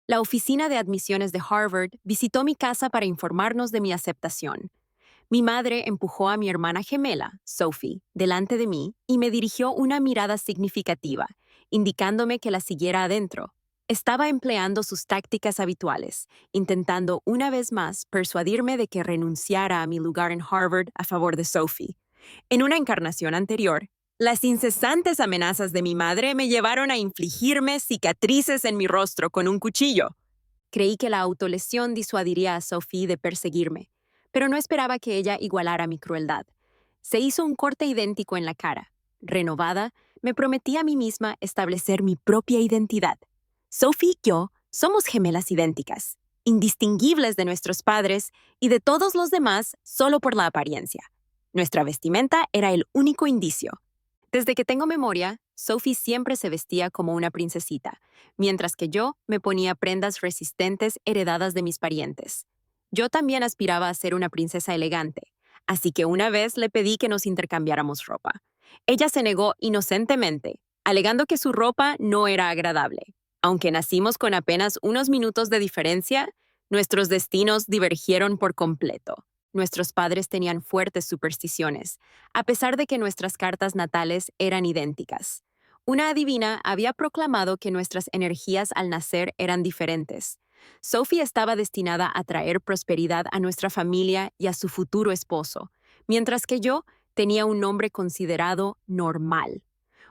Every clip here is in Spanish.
La oficina de admisiones de Harvard visitó mi casa para informarnos de mi aceptación. Mi madre empujó a mi hermana gemela, Sophie, delante de mí y me dirigió una mirada significativa, indicándome que la siguiera adentro. Estaba empleando sus tácticas habituales, intentando una vez más persuadirme de que renunciara a mi lugar en Harvard a favor de Sophie. En una encarnación anterior, las incesantes amenazas de mi madre me llevaron a infligirme cicatrices en mi rostro con un cuchillo. Creí que la autolesión disuadiría a Sophie de perseguirme, pero no esperaba que ella igualara mi crueldad. Se hizo un corte idéntico en la cara. Renovada, me prometí a mí misma establecer mi propia identidad. Sophie y yo somos gemelas idénticas, indistinguibles de nuestros padres y de todos los demás solo por la apariencia. Nuestra vestimenta era el único indicio. Desde que tengo memoria, Sophie siempre se vestía como una princesita, mientras que yo me ponía prendas resistentes heredadas de mis parientes. Yo también aspiraba a ser una princesa elegante, así que una vez le pedí que nos intercambiáramos ropa. Ella se negó inocentemente, alegando que su ropa no era agradable. Aunque nacimos con apenas unos minutos de diferencia, nuestros destinos divergieron por completo. Nuestros padres tenían fuertes supersticiones, a pesar de que nuestras cartas natales eran idénticas. Una adivina había proclamado que nuestras energías al nacer eran diferentes. Sophie estaba destinada a traer prosperidad a nuestra familia y a su futuro esposo, mientras que yo tenía un nombre considerado normal.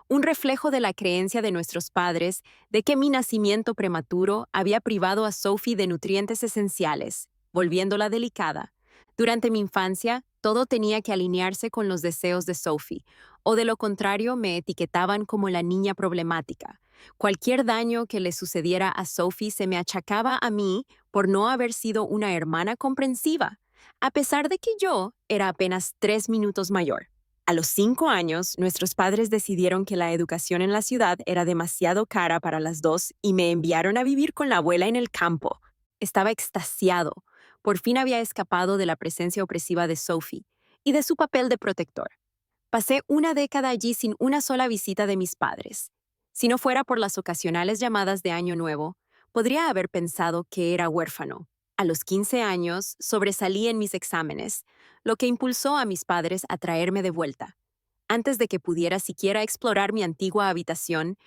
Un reflejo de la creencia de nuestros padres de que mi nacimiento prematuro había privado a Sophie de nutrientes esenciales, volviéndola delicada. Durante mi infancia, todo tenía que alinearse con los deseos de Sophie, o de lo contrario me etiquetaban como la niña problemática. Cualquier daño que le sucediera a Sophie se me achacaba a mí por no haber sido una hermana comprensiva, a pesar de que yo era apenas 3 minutos mayor. A los 5 años, nuestros padres decidieron que la educación en la ciudad era demasiado cara para las dos y me enviaron a vivir con la abuela en el campo. Estaba extasiado. Por fin había escapado de la presencia opresiva de Sophie y de su papel de protector. Pasé una década allí sin una sola visita de mis padres. Si no fuera por las ocasionales llamadas de Año Nuevo, podría haber pensado que era huérfano. A los 15 años, sobresalí en mis exámenes, lo que impulsó a mis padres a traerme de vuelta. Antes de que pudiera siquiera explorar mi antigua habitación,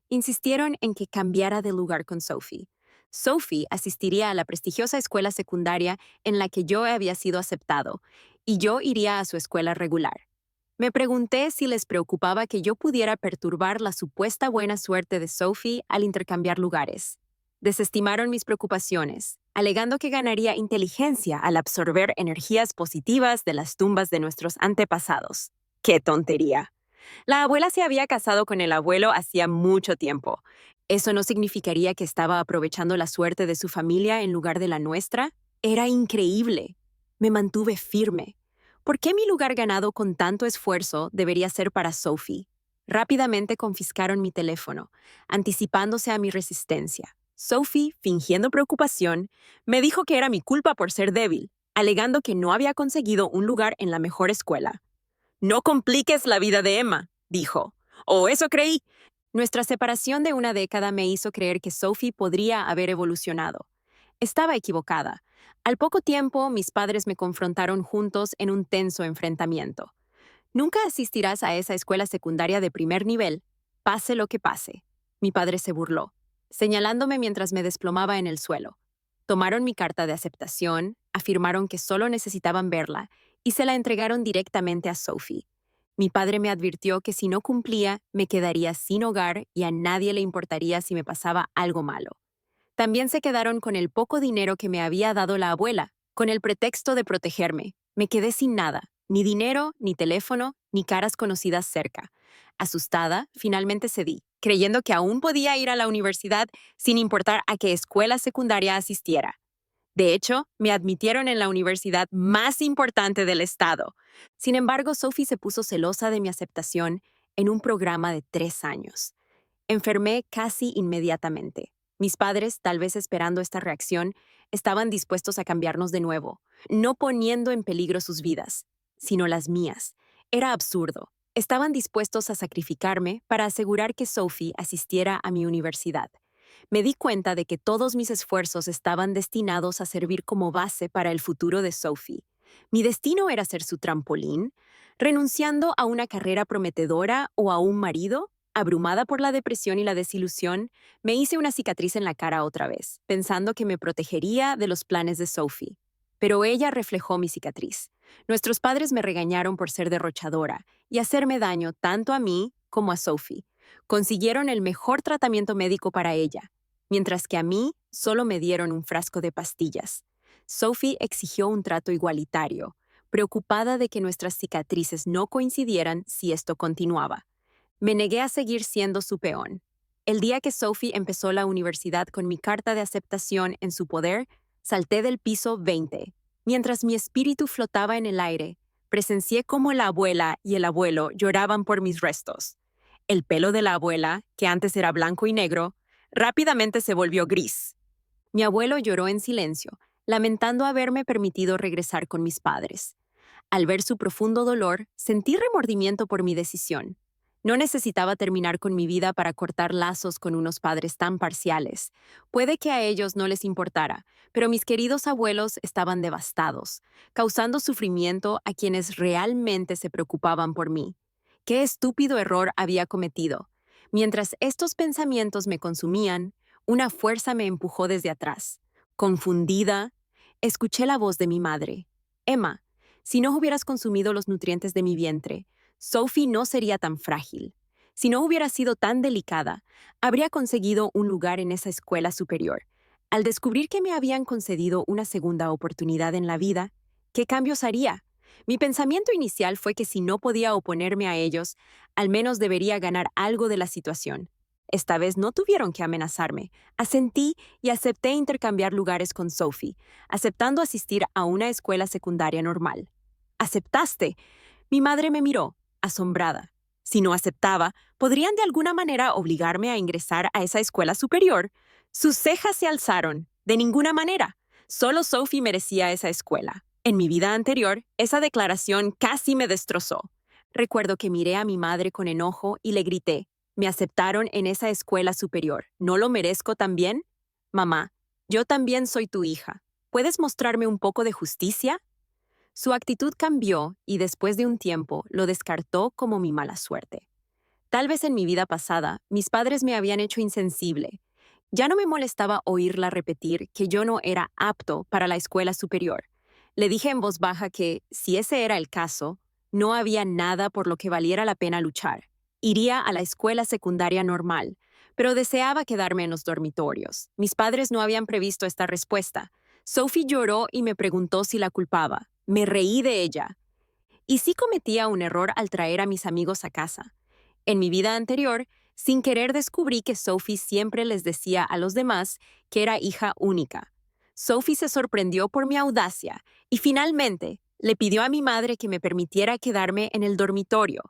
insistieron en que cambiara de lugar con Sophie. Sophie asistiría a la prestigiosa escuela secundaria en la que yo había sido aceptado, y yo iría a su escuela regular. Me pregunté si les preocupaba que yo pudiera perturbar la supuesta buena suerte de Sophie al intercambiar lugares. Desestimaron mis preocupaciones, alegando que ganaría inteligencia al absorber energías positivas de las tumbas de nuestros antepasados. ¡Qué tontería! La abuela se había casado con el abuelo hacía mucho tiempo. ¿Eso no significaría que estaba aprovechando la suerte de su familia en lugar de la nuestra? Era increíble. Me mantuve firme. ¿Por qué mi lugar ganado con tanto esfuerzo debería ser para Sophie? Rápidamente confiscaron mi teléfono, anticipándose a mi resistencia. Sophie, fingiendo preocupación, me dijo que era mi culpa por ser débil, alegando que no había conseguido un lugar en la mejor escuela. No compliques la vida de Emma, dijo. O eso creí. Nuestra separación de una década me hizo creer que Sophie podría haber evolucionado. Estaba equivocada. Al poco tiempo, mis padres me confrontaron juntos en un tenso enfrentamiento. Nunca asistirás a esa escuela secundaria de primer nivel, pase lo que pase. Mi padre se burló, señalándome mientras me desplomaba en el suelo. Tomaron mi carta de aceptación, afirmaron que solo necesitaban verla y se la entregaron directamente a Sophie. Mi padre me advirtió que si no cumplía, me quedaría sin hogar y a nadie le importaría si me pasaba algo malo. También se quedaron con el poco dinero que me había dado la abuela, con el pretexto de protegerme. Me quedé sin nada, ni dinero, ni teléfono, ni caras conocidas cerca. Asustada, finalmente cedí, creyendo que aún podía ir a la universidad sin importar a qué escuela secundaria asistiera. De hecho, me admitieron en la universidad más importante del estado. Sin embargo, Sophie se puso celosa de mi aceptación en un programa de 3 años. Enfermé casi inmediatamente. Mis padres, tal vez esperando esta reacción, estaban dispuestos a cambiarnos de nuevo, no poniendo en peligro sus vidas, sino las mías. Era absurdo. Estaban dispuestos a sacrificarme para asegurar que Sophie asistiera a mi universidad. Me di cuenta de que todos mis esfuerzos estaban destinados a servir como base para el futuro de Sophie. Mi destino era ser su trampolín, renunciando a una carrera prometedora o a un marido. Abrumada por la depresión y la desilusión, me hice una cicatriz en la cara otra vez, pensando que me protegería de los planes de Sophie. Pero ella reflejó mi cicatriz. Nuestros padres me regañaron por ser derrochadora y hacerme daño tanto a mí como a Sophie. Consiguieron el mejor tratamiento médico para ella, mientras que a mí solo me dieron un frasco de pastillas. Sophie exigió un trato igualitario, preocupada de que nuestras cicatrices no coincidieran si esto continuaba. Me negué a seguir siendo su peón. El día que Sophie empezó la universidad con mi carta de aceptación en su poder, salté del piso 20. Mientras mi espíritu flotaba en el aire, presencié cómo la abuela y el abuelo lloraban por mis restos. El pelo de la abuela, que antes era blanco y negro, rápidamente se volvió gris. Mi abuelo lloró en silencio, lamentando haberme permitido regresar con mis padres. Al ver su profundo dolor, sentí remordimiento por mi decisión. No necesitaba terminar con mi vida para cortar lazos con unos padres tan parciales. Puede que a ellos no les importara, pero mis queridos abuelos estaban devastados, causando sufrimiento a quienes realmente se preocupaban por mí. ¿Qué estúpido error había cometido? Mientras estos pensamientos me consumían, una fuerza me empujó desde atrás. Confundida, escuché la voz de mi madre. Emma, si no hubieras consumido los nutrientes de mi vientre, Sophie no sería tan frágil. Si no hubiera sido tan delicada, habría conseguido un lugar en esa escuela superior. Al descubrir que me habían concedido una segunda oportunidad en la vida, ¿qué cambios haría? Mi pensamiento inicial fue que si no podía oponerme a ellos, al menos debería ganar algo de la situación. Esta vez no tuvieron que amenazarme. Asentí y acepté intercambiar lugares con Sophie, aceptando asistir a una escuela secundaria normal. ¿Aceptaste? Mi madre me miró, asombrada. Si no aceptaba, ¿podrían de alguna manera obligarme a ingresar a esa escuela superior? Sus cejas se alzaron. De ninguna manera. Solo Sophie merecía esa escuela. En mi vida anterior, esa declaración casi me destrozó. Recuerdo que miré a mi madre con enojo y le grité, «Me aceptaron en esa escuela superior. ¿No lo merezco también? Mamá, yo también soy tu hija. ¿Puedes mostrarme un poco de justicia?» Su actitud cambió y después de un tiempo lo descartó como mi mala suerte. Tal vez en mi vida pasada, mis padres me habían hecho insensible. Ya no me molestaba oírla repetir que yo no era apto para la escuela superior. Le dije en voz baja que, si ese era el caso, no había nada por lo que valiera la pena luchar. Iría a la escuela secundaria normal, pero deseaba quedarme en los dormitorios. Mis padres no habían previsto esta respuesta. Sophie lloró y me preguntó si la culpaba. Me reí de ella. Y sí cometía un error al traer a mis amigos a casa. En mi vida anterior, sin querer descubrí que Sophie siempre les decía a los demás que era hija única. Sophie se sorprendió por mi audacia y finalmente le pidió a mi madre que me permitiera quedarme en el dormitorio,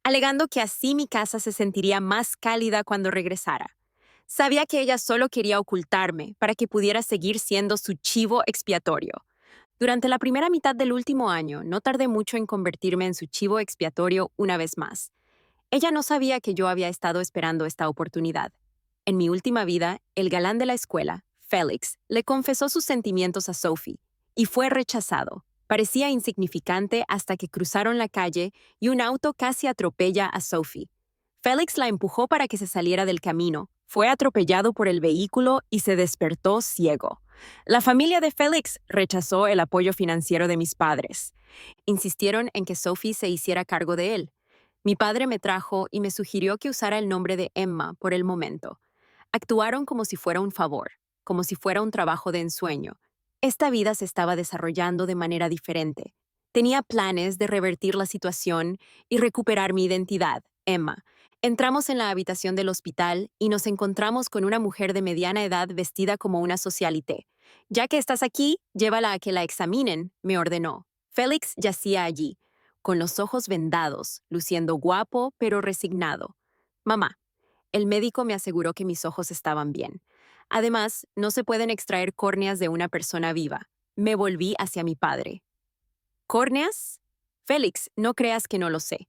alegando que así mi casa se sentiría más cálida cuando regresara. Sabía que ella solo quería ocultarme para que pudiera seguir siendo su chivo expiatorio. Durante la primera mitad del último año, no tardé mucho en convertirme en su chivo expiatorio una vez más. Ella no sabía que yo había estado esperando esta oportunidad. En mi última vida, el galán de la escuela, Félix, le confesó sus sentimientos a Sophie y fue rechazado. Parecía insignificante hasta que cruzaron la calle y un auto casi atropella a Sophie. Félix la empujó para que se saliera del camino, fue atropellado por el vehículo y se despertó ciego. La familia de Félix rechazó el apoyo financiero de mis padres. Insistieron en que Sophie se hiciera cargo de él. Mi padre me trajo y me sugirió que usara el nombre de Emma por el momento. Actuaron como si fuera un favor, como si fuera un trabajo de ensueño. Esta vida se estaba desarrollando de manera diferente. Tenía planes de revertir la situación y recuperar mi identidad, Emma. Entramos en la habitación del hospital y nos encontramos con una mujer de mediana edad vestida como una socialité. «Ya que estás aquí, llévala a que la examinen», me ordenó. Félix yacía allí, con los ojos vendados, luciendo guapo pero resignado. «Mamá, el médico me aseguró que mis ojos estaban bien. Además, no se pueden extraer córneas de una persona viva». Me volví hacia mi padre. «¿Córneas? Félix, no creas que no lo sé.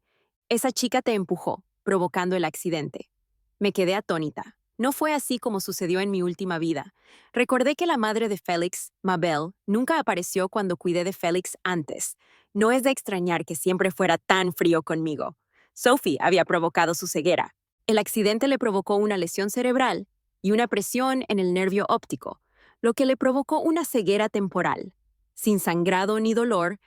Esa chica te empujó, provocando el accidente. Me quedé atónita. No fue así como sucedió en mi última vida. Recordé que la madre de Félix, Mabel, nunca apareció cuando cuidé de Félix antes. No es de extrañar que siempre fuera tan frío conmigo. Sophie había provocado su ceguera. El accidente le provocó una lesión cerebral y una presión en el nervio óptico, lo que le provocó una ceguera temporal. Sin sangrado ni dolor,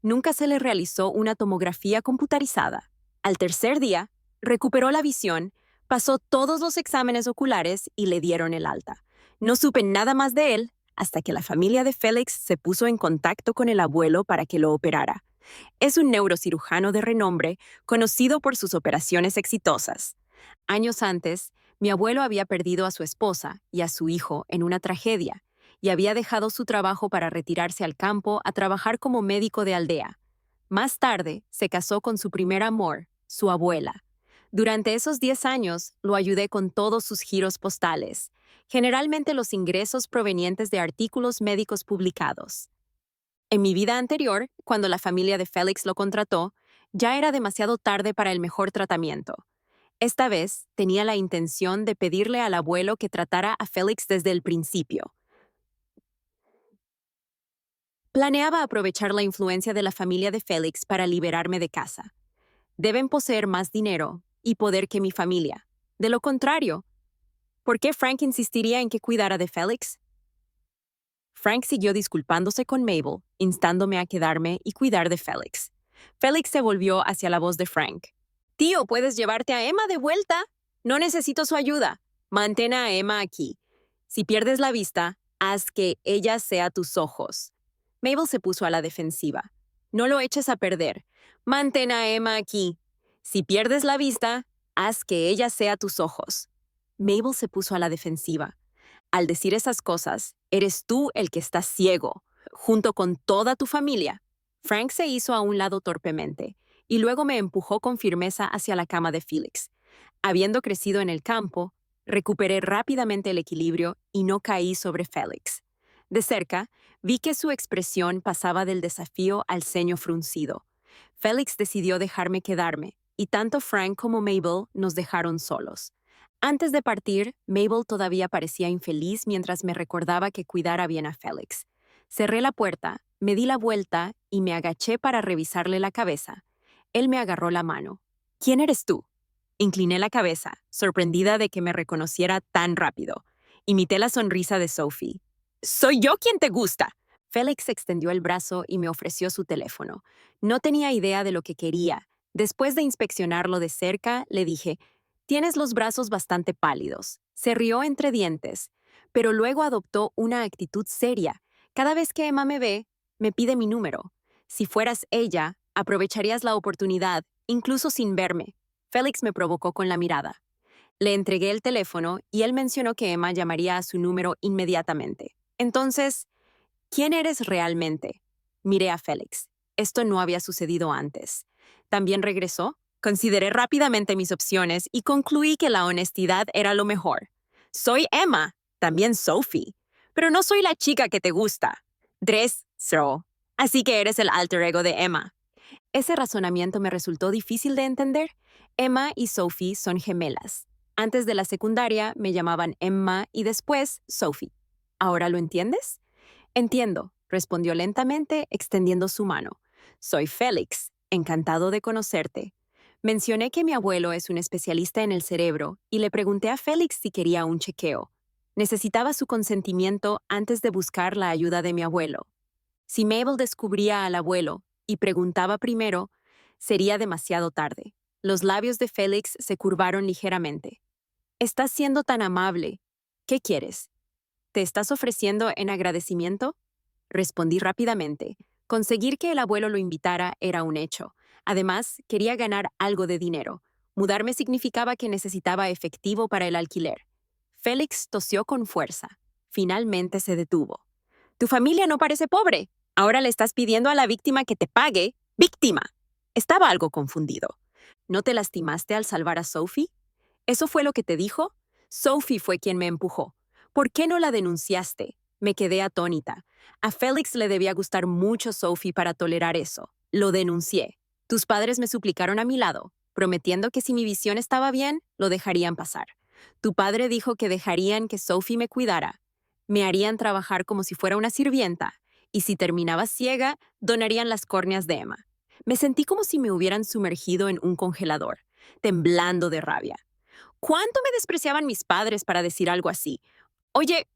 nunca se le realizó una tomografía computarizada. Al tercer día, recuperó la visión, pasó todos los exámenes oculares y le dieron el alta. No supe nada más de él hasta que la familia de Félix se puso en contacto con el abuelo para que lo operara. Es un neurocirujano de renombre, conocido por sus operaciones exitosas. Años antes, mi abuelo había perdido a su esposa y a su hijo en una tragedia, y había dejado su trabajo para retirarse al campo a trabajar como médico de aldea. Más tarde, se casó con su primer amor, su abuela. Durante esos 10 años, lo ayudé con todos sus giros postales, generalmente los ingresos provenientes de artículos médicos publicados. En mi vida anterior, cuando la familia de Félix lo contrató, ya era demasiado tarde para el mejor tratamiento. Esta vez tenía la intención de pedirle al abuelo que tratara a Félix desde el principio. Planeaba aprovechar la influencia de la familia de Félix para liberarme de casa. Deben poseer más dinero y poder que mi familia. De lo contrario, ¿por qué Frank insistiría en que cuidara de Félix? Frank siguió disculpándose con Mabel, instándome a quedarme y cuidar de Félix. Félix se volvió hacia la voz de Frank. Tío, ¿puedes llevarte a Emma de vuelta? No necesito su ayuda. Mantén a Emma aquí. Si pierdes la vista, haz que ella sea tus ojos. Mabel se puso a la defensiva. No lo eches a perder. Mantén a Emma aquí. Si pierdes la vista, haz que ella sea tus ojos. Mabel se puso a la defensiva. Al decir esas cosas, eres tú el que está ciego, junto con toda tu familia. Frank se hizo a un lado torpemente, y luego me empujó con firmeza hacia la cama de Félix. Habiendo crecido en el campo, recuperé rápidamente el equilibrio y no caí sobre Félix. De cerca, vi que su expresión pasaba del desafío al ceño fruncido. Félix decidió dejarme quedarme, y tanto Frank como Mabel nos dejaron solos. Antes de partir, Mabel todavía parecía infeliz mientras me recordaba que cuidara bien a Félix. Cerré la puerta, me di la vuelta y me agaché para revisarle la cabeza. Él me agarró la mano. ¿Quién eres tú? Incliné la cabeza, sorprendida de que me reconociera tan rápido. Imité la sonrisa de Sophie. «Soy yo quien te gusta». Félix extendió el brazo y me ofreció su teléfono. No tenía idea de lo que quería. Después de inspeccionarlo de cerca, le dije, «Tienes los brazos bastante pálidos». Se rió entre dientes, pero luego adoptó una actitud seria. Cada vez que Emma me ve, me pide mi número. Si fueras ella, aprovecharías la oportunidad, incluso sin verme. Félix me provocó con la mirada. Le entregué el teléfono y él mencionó que Emma llamaría a su número inmediatamente. Entonces, ¿quién eres realmente? Miré a Félix. Esto no había sucedido antes. También regresó. Consideré rápidamente mis opciones y concluí que la honestidad era lo mejor. Soy Emma, también Sophie, pero no soy la chica que te gusta. So. Así que eres el alter ego de Emma. Ese razonamiento me resultó difícil de entender. Emma y Sophie son gemelas. Antes de la secundaria me llamaban Emma y después Sophie. ¿Ahora lo entiendes? Entiendo, respondió lentamente, extendiendo su mano. Soy Félix, encantado de conocerte. Mencioné que mi abuelo es un especialista en el cerebro y le pregunté a Félix si quería un chequeo. Necesitaba su consentimiento antes de buscar la ayuda de mi abuelo. Si Mabel descubría al abuelo y preguntaba primero, sería demasiado tarde. Los labios de Félix se curvaron ligeramente. Estás siendo tan amable. ¿Qué quieres? ¿Te estás ofreciendo en agradecimiento? Respondí rápidamente. Conseguir que el abuelo lo invitara era un hecho. Además, quería ganar algo de dinero. Mudarme significaba que necesitaba efectivo para el alquiler. Félix tosió con fuerza. Finalmente se detuvo. Tu familia no parece pobre. Ahora le estás pidiendo a la víctima que te pague. ¡Víctima! Estaba algo confundido. ¿No te lastimaste al salvar a Sophie? ¿Eso fue lo que te dijo? Sophie fue quien me empujó. ¿Por qué no la denunciaste? Me quedé atónita. A Félix le debía gustar mucho Sophie para tolerar eso. Lo denuncié. Tus padres me suplicaron a mi lado. prometiendo que si mi visión estaba bien, lo dejarían pasar. Tu padre dijo que dejarían que Sophie me cuidara. Me harían trabajar como si fuera una sirvienta, y si terminaba ciega, donarían las córneas de Emma. Me sentí como si me hubieran sumergido en un congelador, temblando de rabia. ¿Cuánto me despreciaban mis padres para decir algo así? Oye,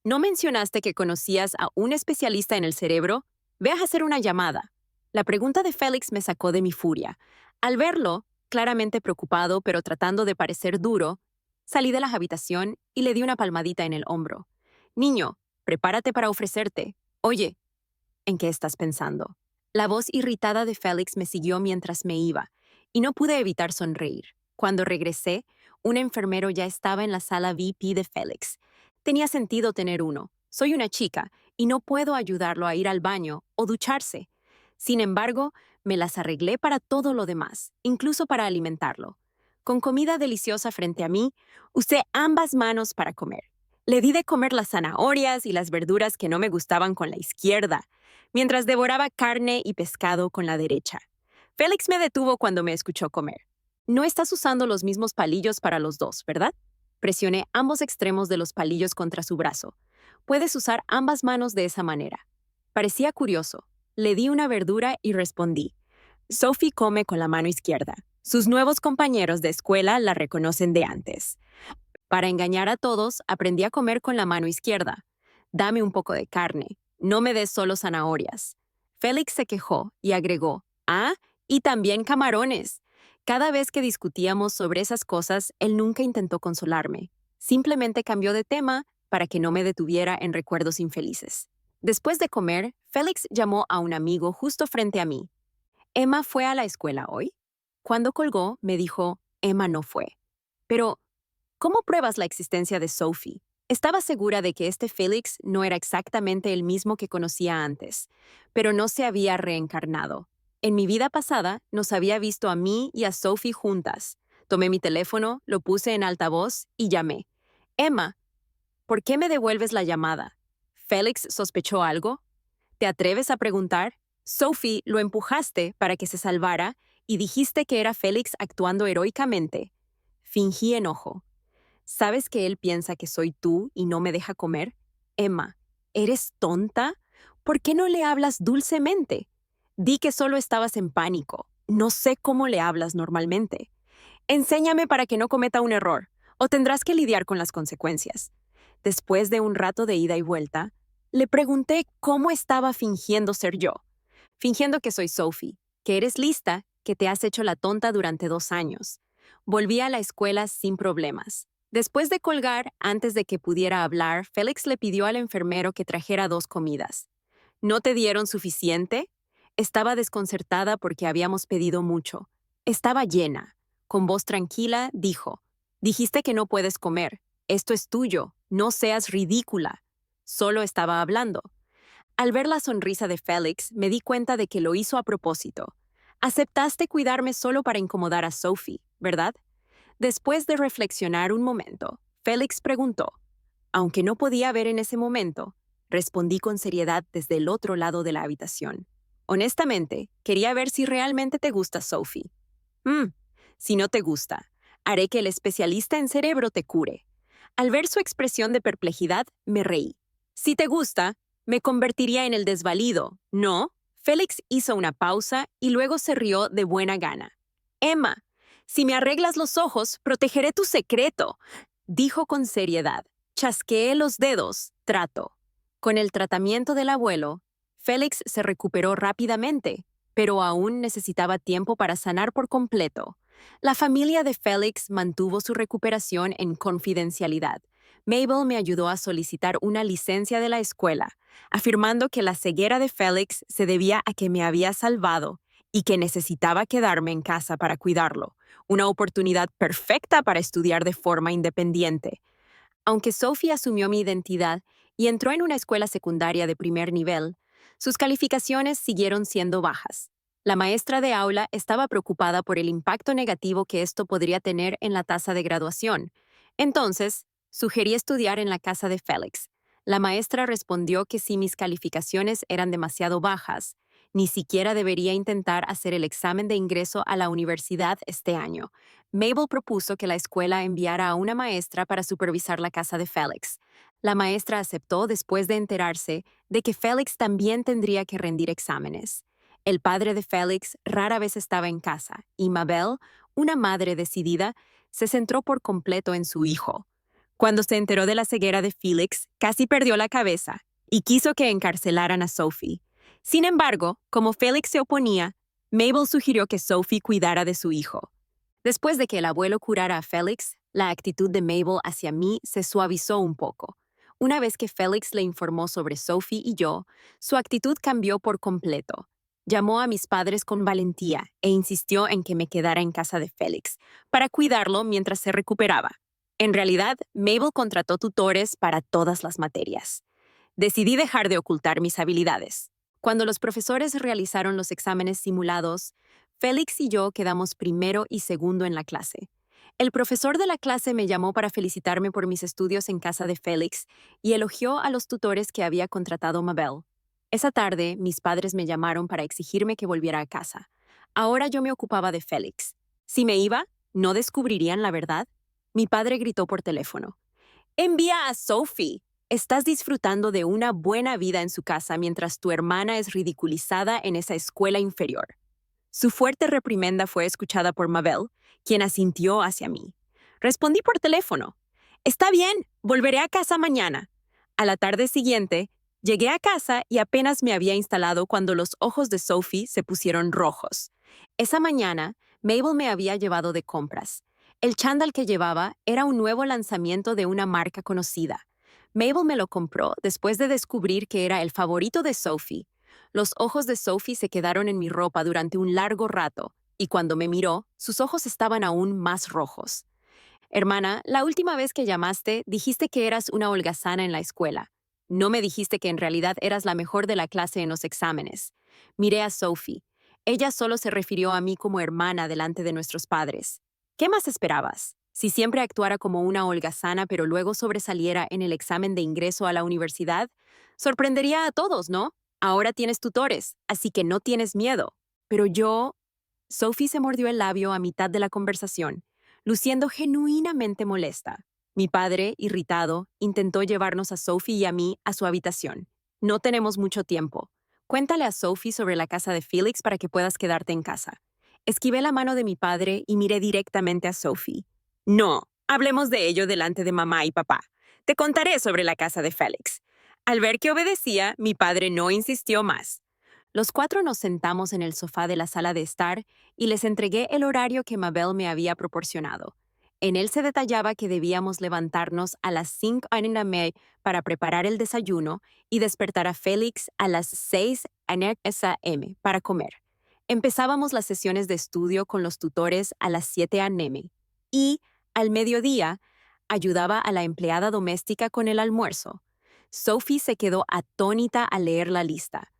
¿no mencionaste que conocías a un especialista en el cerebro? Ve a hacer una llamada. La pregunta de Félix me sacó de mi furia. Al verlo, claramente preocupado pero tratando de parecer duro, salí de la habitación y le di una palmadita en el hombro. Niño, prepárate para ofrecerte. Oye, ¿en qué estás pensando? La voz irritada de Félix me siguió mientras me iba, y no pude evitar sonreír. Cuando regresé, un enfermero ya estaba en la sala VIP de Félix. Tenía sentido tener uno. Soy una chica, y no puedo ayudarlo a ir al baño o ducharse. Sin embargo, me las arreglé para todo lo demás, incluso para alimentarlo. Con comida deliciosa frente a mí, usé ambas manos para comer. Le di de comer las zanahorias y las verduras que no me gustaban con la izquierda, mientras devoraba carne y pescado con la derecha. Félix me detuvo cuando me escuchó comer. No estás usando los mismos palillos para los dos, ¿verdad? Presioné ambos extremos de los palillos contra su brazo. Puedes usar ambas manos de esa manera. Parecía curioso. Le di una verdura y respondí. Sophie come con la mano izquierda. Sus nuevos compañeros de escuela la reconocen de antes. Para engañar a todos, aprendí a comer con la mano izquierda. Dame un poco de carne. No me des solo zanahorias. Félix se quejó y agregó, y también camarones. Cada vez que discutíamos sobre esas cosas, él nunca intentó consolarme. Simplemente cambió de tema para que no me detuviera en recuerdos infelices. Después de comer, Félix llamó a un amigo justo frente a mí. ¿Emma fue a la escuela hoy? Cuando colgó, me dijo, Emma no fue. Pero, ¿cómo pruebas la existencia de Sophie? Estaba segura de que este Félix no era exactamente el mismo que conocía antes, pero no se había reencarnado. En mi vida pasada nos había visto a mí y a Sophie juntas. Tomé mi teléfono, lo puse en altavoz y llamé. Emma, ¿por qué me devuelves la llamada? ¿Félix sospechó algo? ¿Te atreves a preguntar? Sophie, lo empujaste para que se salvara y dijiste que era Félix actuando heroicamente. Fingí enojo. ¿Sabes que él piensa que soy tú y no me deja comer? Emma, ¿eres tonta? ¿Por qué no le hablas dulcemente? Di que solo estabas en pánico. No sé cómo le hablas normalmente. Enséñame para que no cometa un error, o tendrás que lidiar con las consecuencias. Después de un rato de ida y vuelta, le pregunté cómo estaba fingiendo ser yo. Fingiendo que soy Sophie, que eres lista, que te has hecho la tonta durante 2 años. Volví a la escuela sin problemas. Después de colgar, antes de que pudiera hablar, Félix le pidió al enfermero que trajera 2 comidas. ¿No te dieron suficiente? Estaba desconcertada porque habíamos pedido mucho. Estaba llena. Con voz tranquila, dijo, dijiste que no puedes comer. Esto es tuyo. No seas ridícula. Solo estaba hablando. Al ver la sonrisa de Félix, me di cuenta de que lo hizo a propósito. Aceptaste cuidarme solo para incomodar a Sophie, ¿verdad? Después de reflexionar un momento, Félix preguntó. Aunque no podía ver en ese momento, respondí con seriedad desde el otro lado de la habitación. Honestamente, quería ver si realmente te gusta Sophie. Si no te gusta, haré que el especialista en cerebro te cure. Al ver su expresión de perplejidad, me reí. Si te gusta, me convertiría en el desvalido, ¿no? Félix hizo una pausa y luego se rió de buena gana. Emma, si me arreglas los ojos, protegeré tu secreto, dijo con seriedad. Chasqueé los dedos, trato. Con el tratamiento del abuelo, Félix se recuperó rápidamente, pero aún necesitaba tiempo para sanar por completo. La familia de Félix mantuvo su recuperación en confidencialidad. Mabel me ayudó a solicitar una licencia de la escuela, afirmando que la ceguera de Félix se debía a que me había salvado y que necesitaba quedarme en casa para cuidarlo, una oportunidad perfecta para estudiar de forma independiente. Aunque Sophie asumió mi identidad y entró en una escuela secundaria de primer nivel, sus calificaciones siguieron siendo bajas. La maestra de aula estaba preocupada por el impacto negativo que esto podría tener en la tasa de graduación. Entonces, sugerí estudiar en la casa de Félix. La maestra respondió que si mis calificaciones eran demasiado bajas, Ni siquiera debería intentar hacer el examen de ingreso a la universidad este año. Mabel propuso que la escuela enviara a una maestra para supervisar la casa de Felix. La maestra aceptó después de enterarse de que Felix también tendría que rendir exámenes. El padre de Felix rara vez estaba en casa y Mabel, una madre decidida, se centró por completo en su hijo. Cuando se enteró de la ceguera de Felix, casi perdió la cabeza y quiso que encarcelaran a Sophie. Sin embargo, como Felix se oponía, Mabel sugirió que Sophie cuidara de su hijo. Después de que el abuelo curara a Felix, la actitud de Mabel hacia mí se suavizó un poco. Una vez que Felix le informó sobre Sophie y yo, su actitud cambió por completo. Llamó a mis padres con valentía e insistió en que me quedara en casa de Felix para cuidarlo mientras se recuperaba. En realidad, Mabel contrató tutores para todas las materias. Decidí dejar de ocultar mis habilidades. Cuando los profesores realizaron los exámenes simulados, Félix y yo quedamos primero y segundo en la clase. El profesor de la clase me llamó para felicitarme por mis estudios en casa de Félix y elogió a los tutores que había contratado Mabel. Esa tarde, mis padres me llamaron para exigirme que volviera a casa. Ahora yo me ocupaba de Félix. Si me iba, ¿no descubrirían la verdad? Mi padre gritó por teléfono. Envía a Sophie. Estás disfrutando de una buena vida en su casa mientras tu hermana es ridiculizada en esa escuela inferior. Su fuerte reprimenda fue escuchada por Mabel, quien asintió hacia mí. Respondí por teléfono. Está bien, volveré a casa mañana. A la tarde siguiente, llegué a casa y apenas me había instalado cuando los ojos de Sophie se pusieron rojos. Esa mañana, Mabel me había llevado de compras. El chándal que llevaba era un nuevo lanzamiento de una marca conocida. Mabel me lo compró después de descubrir que era el favorito de Sophie. Los ojos de Sophie se quedaron en mi ropa durante un largo rato, y cuando me miró, sus ojos estaban aún más rojos. Hermana, la última vez que llamaste, dijiste que eras una holgazana en la escuela. No me dijiste que en realidad eras la mejor de la clase en los exámenes. Miré a Sophie. Ella solo se refirió a mí como hermana delante de nuestros padres. ¿Qué más esperabas? Si siempre actuara como una holgazana pero luego sobresaliera en el examen de ingreso a la universidad, sorprendería a todos, ¿no? Ahora tienes tutores, así que no tienes miedo. Pero yo... Sophie se mordió el labio a mitad de la conversación, luciendo genuinamente molesta. Mi padre, irritado, intentó llevarnos a Sophie y a mí a su habitación. No tenemos mucho tiempo. Cuéntale a Sophie sobre la casa de Felix para que puedas quedarte en casa. Esquivé la mano de mi padre y miré directamente a Sophie. No, hablemos de ello delante de mamá y papá. Te contaré sobre la casa de Felix. Al ver que obedecía, mi padre no insistió más. Los cuatro nos sentamos en el sofá de la sala de estar y les entregué el horario que Mabel me había proporcionado. En él se detallaba que debíamos levantarnos a las 5 a.m. para preparar el desayuno y despertar a Félix a las 6 a.m. para comer. Empezábamos las sesiones de estudio con los tutores a las 7 a.m. y, al mediodía, ayudaba a la empleada doméstica con el almuerzo. Sophie se quedó atónita al leer la lista.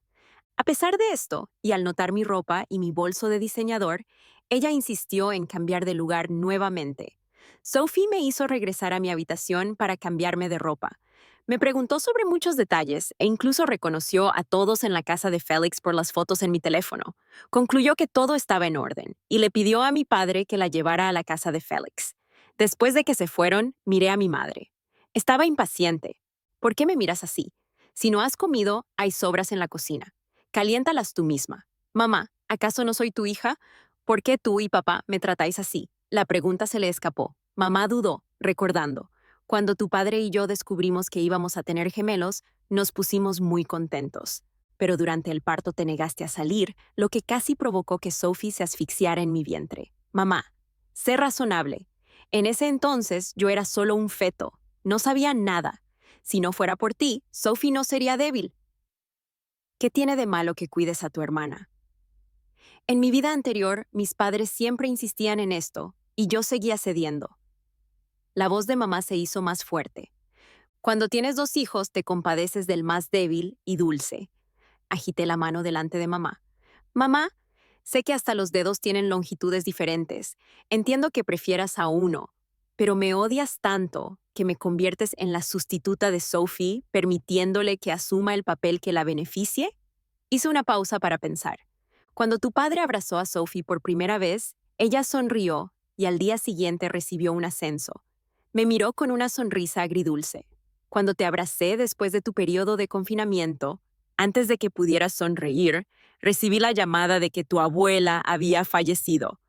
A pesar de esto, y al notar mi ropa y mi bolso de diseñador, ella insistió en cambiar de lugar nuevamente. Sophie me hizo regresar a mi habitación para cambiarme de ropa. Me preguntó sobre muchos detalles e incluso reconoció a todos en la casa de Félix por las fotos en mi teléfono. Concluyó que todo estaba en orden y le pidió a mi padre que la llevara a la casa de Félix. Después de que se fueron, miré a mi madre. Estaba impaciente. ¿Por qué me miras así? Si no has comido, hay sobras en la cocina. Caliéntalas tú misma. Mamá, ¿acaso no soy tu hija? ¿Por qué tú y papá me tratáis así? La pregunta se le escapó. Mamá dudó, recordando. Cuando tu padre y yo descubrimos que íbamos a tener gemelos, nos pusimos muy contentos. Pero durante el parto te negaste a salir, lo que casi provocó que Sophie se asfixiara en mi vientre. Mamá, sé razonable. En ese entonces yo era solo un feto. No sabía nada. Si no fuera por ti, Sophie no sería débil. ¿Qué tiene de malo que cuides a tu hermana? En mi vida anterior, mis padres siempre insistían en esto, y yo seguía cediendo. La voz de mamá se hizo más fuerte. Cuando tienes dos hijos, te compadeces del más débil y dulce. Agité la mano delante de mamá. Mamá, sé que hasta los dedos tienen longitudes diferentes. Entiendo que prefieras a uno, pero me odias tanto que me conviertes en la sustituta de Sophie, permitiéndole que asuma el papel que la beneficie. Hice una pausa para pensar. Cuando tu padre abrazó a Sophie por primera vez, ella sonrió y al día siguiente recibió un ascenso. Me miró con una sonrisa agridulce. Cuando te abracé después de tu periodo de confinamiento, antes de que pudieras sonreír, recibí la llamada de que tu abuela había fallecido.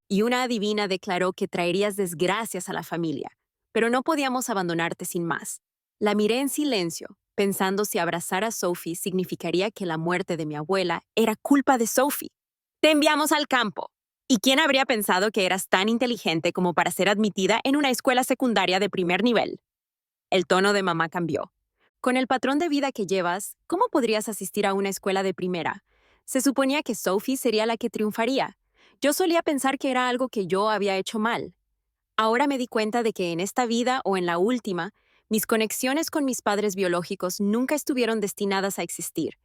Y una adivina declaró que traerías desgracias a la familia, pero no podíamos abandonarte sin más. La miré en silencio, pensando si abrazar a Sophie significaría que la muerte de mi abuela era culpa de Sophie. Te enviamos al campo. ¿Y quién habría pensado que eras tan inteligente como para ser admitida en una escuela secundaria de primer nivel? El tono de mamá cambió. Con el patrón de vida que llevas, ¿cómo podrías asistir a una escuela de primera? Se suponía que Sophie sería la que triunfaría. Yo solía pensar que era algo que yo había hecho mal. Ahora me di cuenta de que en esta vida o en la última, mis conexiones con mis padres biológicos nunca estuvieron destinadas a existir.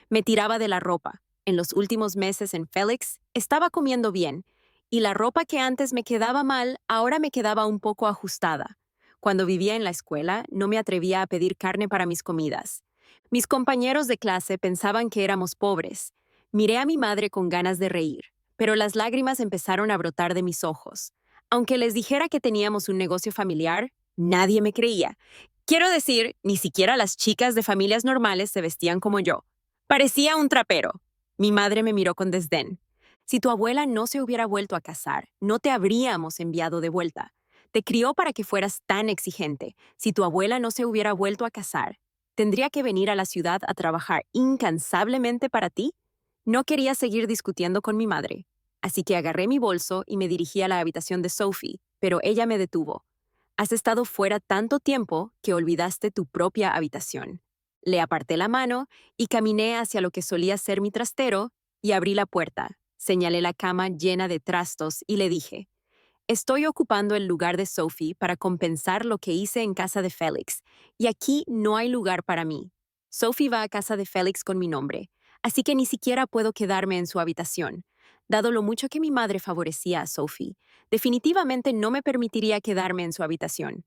Me tiraba de la ropa. En los últimos meses en Felix estaba comiendo bien, y la ropa que antes me quedaba mal ahora me quedaba un poco ajustada. Cuando vivía en la escuela, no me atrevía a pedir carne para mis comidas. Mis compañeros de clase pensaban que éramos pobres. Miré a mi madre con ganas de reír, pero las lágrimas empezaron a brotar de mis ojos. Aunque les dijera que teníamos un negocio familiar, nadie me creía. Quiero decir, ni siquiera las chicas de familias normales se vestían como yo. Parecía un trapero. Mi madre me miró con desdén. Si tu abuela no se hubiera vuelto a casar, no te habríamos enviado de vuelta. Te crió para que fueras tan exigente. Si tu abuela no se hubiera vuelto a casar, ¿tendría que venir a la ciudad a trabajar incansablemente para ti? No quería seguir discutiendo con mi madre. Así que agarré mi bolso y me dirigí a la habitación de Sophie, pero ella me detuvo. Has estado fuera tanto tiempo que olvidaste tu propia habitación. Le aparté la mano y caminé hacia lo que solía ser mi trastero y abrí la puerta. Señalé la cama llena de trastos y le dije, estoy ocupando el lugar de Sophie para compensar lo que hice en casa de Félix, y aquí no hay lugar para mí. Sophie va a casa de Félix con mi nombre, así que ni siquiera puedo quedarme en su habitación. Dado lo mucho que mi madre favorecía a Sophie, definitivamente no me permitiría quedarme en su habitación.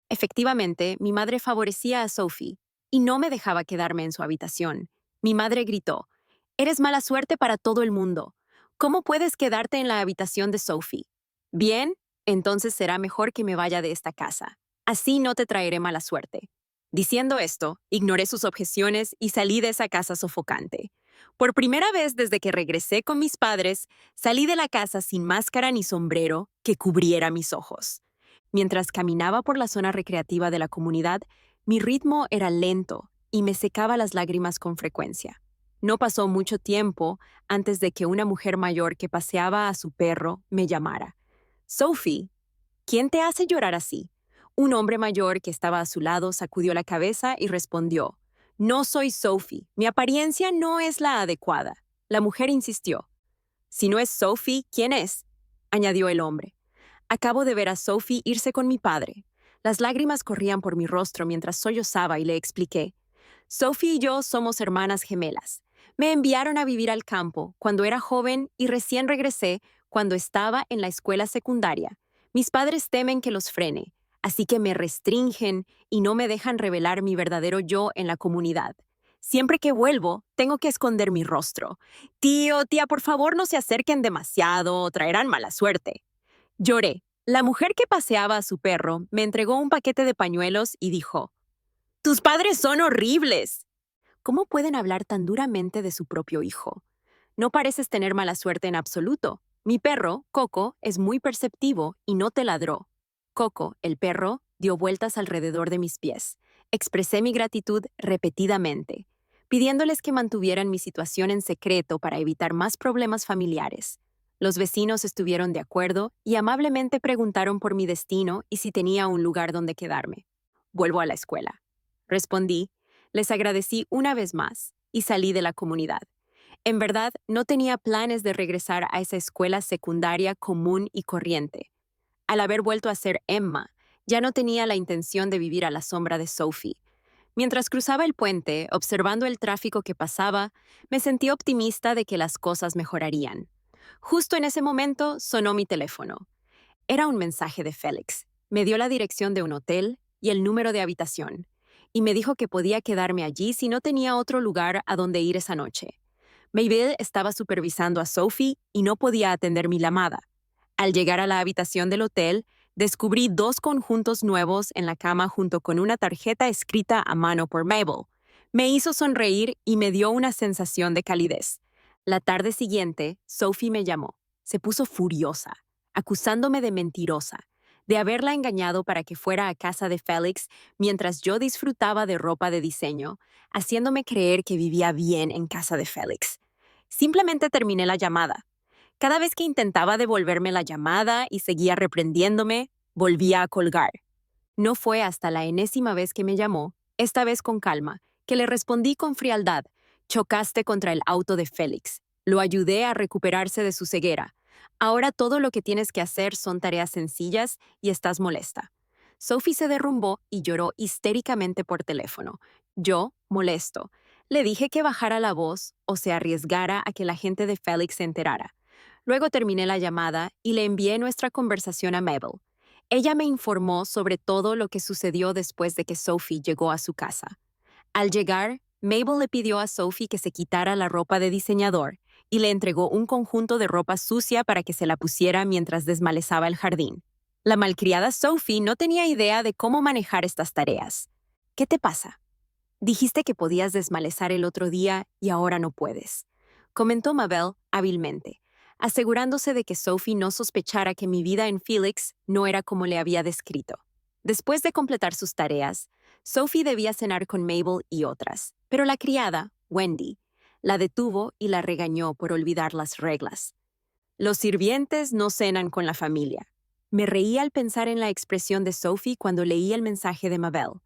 Efectivamente, mi madre favorecía a Sophie y no me dejaba quedarme en su habitación. Mi madre gritó, «Eres mala suerte para todo el mundo. ¿Cómo puedes quedarte en la habitación de Sophie? Bien, entonces será mejor que me vaya de esta casa. Así no te traeré mala suerte». Diciendo esto, ignoré sus objeciones y salí de esa casa sofocante. Por primera vez desde que regresé con mis padres, salí de la casa sin máscara ni sombrero que cubriera mis ojos. Mientras caminaba por la zona recreativa de la comunidad, mi ritmo era lento y me secaba las lágrimas con frecuencia. No pasó mucho tiempo antes de que una mujer mayor que paseaba a su perro me llamara. «Sophie, ¿quién te hace llorar así?» Un hombre mayor que estaba a su lado sacudió la cabeza y respondió, «No soy Sophie, mi apariencia no es la adecuada». La mujer insistió, «Si no es Sophie, ¿quién es?», añadió el hombre. Acabo de ver a Sophie irse con mi padre. Las lágrimas corrían por mi rostro mientras sollozaba y le expliqué. Sophie y yo somos hermanas gemelas. Me enviaron a vivir al campo cuando era joven y recién regresé cuando estaba en la escuela secundaria. Mis padres temen que los frene, así que me restringen y no me dejan revelar mi verdadero yo en la comunidad. Siempre que vuelvo, tengo que esconder mi rostro. Tío, tía, por favor no se acerquen demasiado o traerán mala suerte. Lloré. La mujer que paseaba a su perro me entregó un paquete de pañuelos y dijo, «Tus padres son horribles». ¿Cómo pueden hablar tan duramente de su propio hijo? No pareces tener mala suerte en absoluto. Mi perro, Coco, es muy perceptivo y no te ladró. Coco, el perro, dio vueltas alrededor de mis pies. Expresé mi gratitud repetidamente, pidiéndoles que mantuvieran mi situación en secreto para evitar más problemas familiares. Los vecinos estuvieron de acuerdo y amablemente preguntaron por mi destino y si tenía un lugar donde quedarme. Vuelvo a la escuela. Respondí, les agradecí una vez más y salí de la comunidad. En verdad, no tenía planes de regresar a esa escuela secundaria común y corriente. Al haber vuelto a ser Emma, ya no tenía la intención de vivir a la sombra de Sophie. Mientras cruzaba el puente, observando el tráfico que pasaba, me sentí optimista de que las cosas mejorarían. Justo en ese momento sonó mi teléfono. Era un mensaje de Félix. Me dio la dirección de un hotel y el número de habitación, y me dijo que podía quedarme allí si no tenía otro lugar a donde ir esa noche. Mabel estaba supervisando a Sophie y no podía atender mi llamada. Al llegar a la habitación del hotel, descubrí dos conjuntos nuevos en la cama junto con una tarjeta escrita a mano por Mabel. Me hizo sonreír y me dio una sensación de calidez. La tarde siguiente, Sophie me llamó. Se puso furiosa, acusándome de mentirosa, de haberla engañado para que fuera a casa de Félix mientras yo disfrutaba de ropa de diseño, haciéndome creer que vivía bien en casa de Félix. Simplemente terminé la llamada. Cada vez que intentaba devolverme la llamada y seguía reprendiéndome, volvía a colgar. No fue hasta la enésima vez que me llamó, esta vez con calma, que le respondí con frialdad. Chocaste contra el auto de Félix. Lo ayudé a recuperarse de su ceguera. Ahora todo lo que tienes que hacer son tareas sencillas y estás molesta. Sophie se derrumbó y lloró histéricamente por teléfono. Yo, molesto, le dije que bajara la voz o se arriesgara a que la gente de Félix se enterara. Luego terminé la llamada y le envié nuestra conversación a Mabel. Ella me informó sobre todo lo que sucedió después de que Sophie llegó a su casa. Al llegar, Mabel le pidió a Sophie que se quitara la ropa de diseñador y le entregó un conjunto de ropa sucia para que se la pusiera mientras desmalezaba el jardín. La malcriada Sophie no tenía idea de cómo manejar estas tareas. ¿Qué te pasa? Dijiste que podías desmalezar el otro día y ahora no puedes, comentó Mabel hábilmente, asegurándose de que Sophie no sospechara que mi vida en Felix no era como le había descrito. Después de completar sus tareas, Sophie debía cenar con Mabel y otras, pero la criada, Wendy, la detuvo y la regañó por olvidar las reglas. Los sirvientes no cenan con la familia. Me reí al pensar en la expresión de Sophie cuando leí el mensaje de Mabel.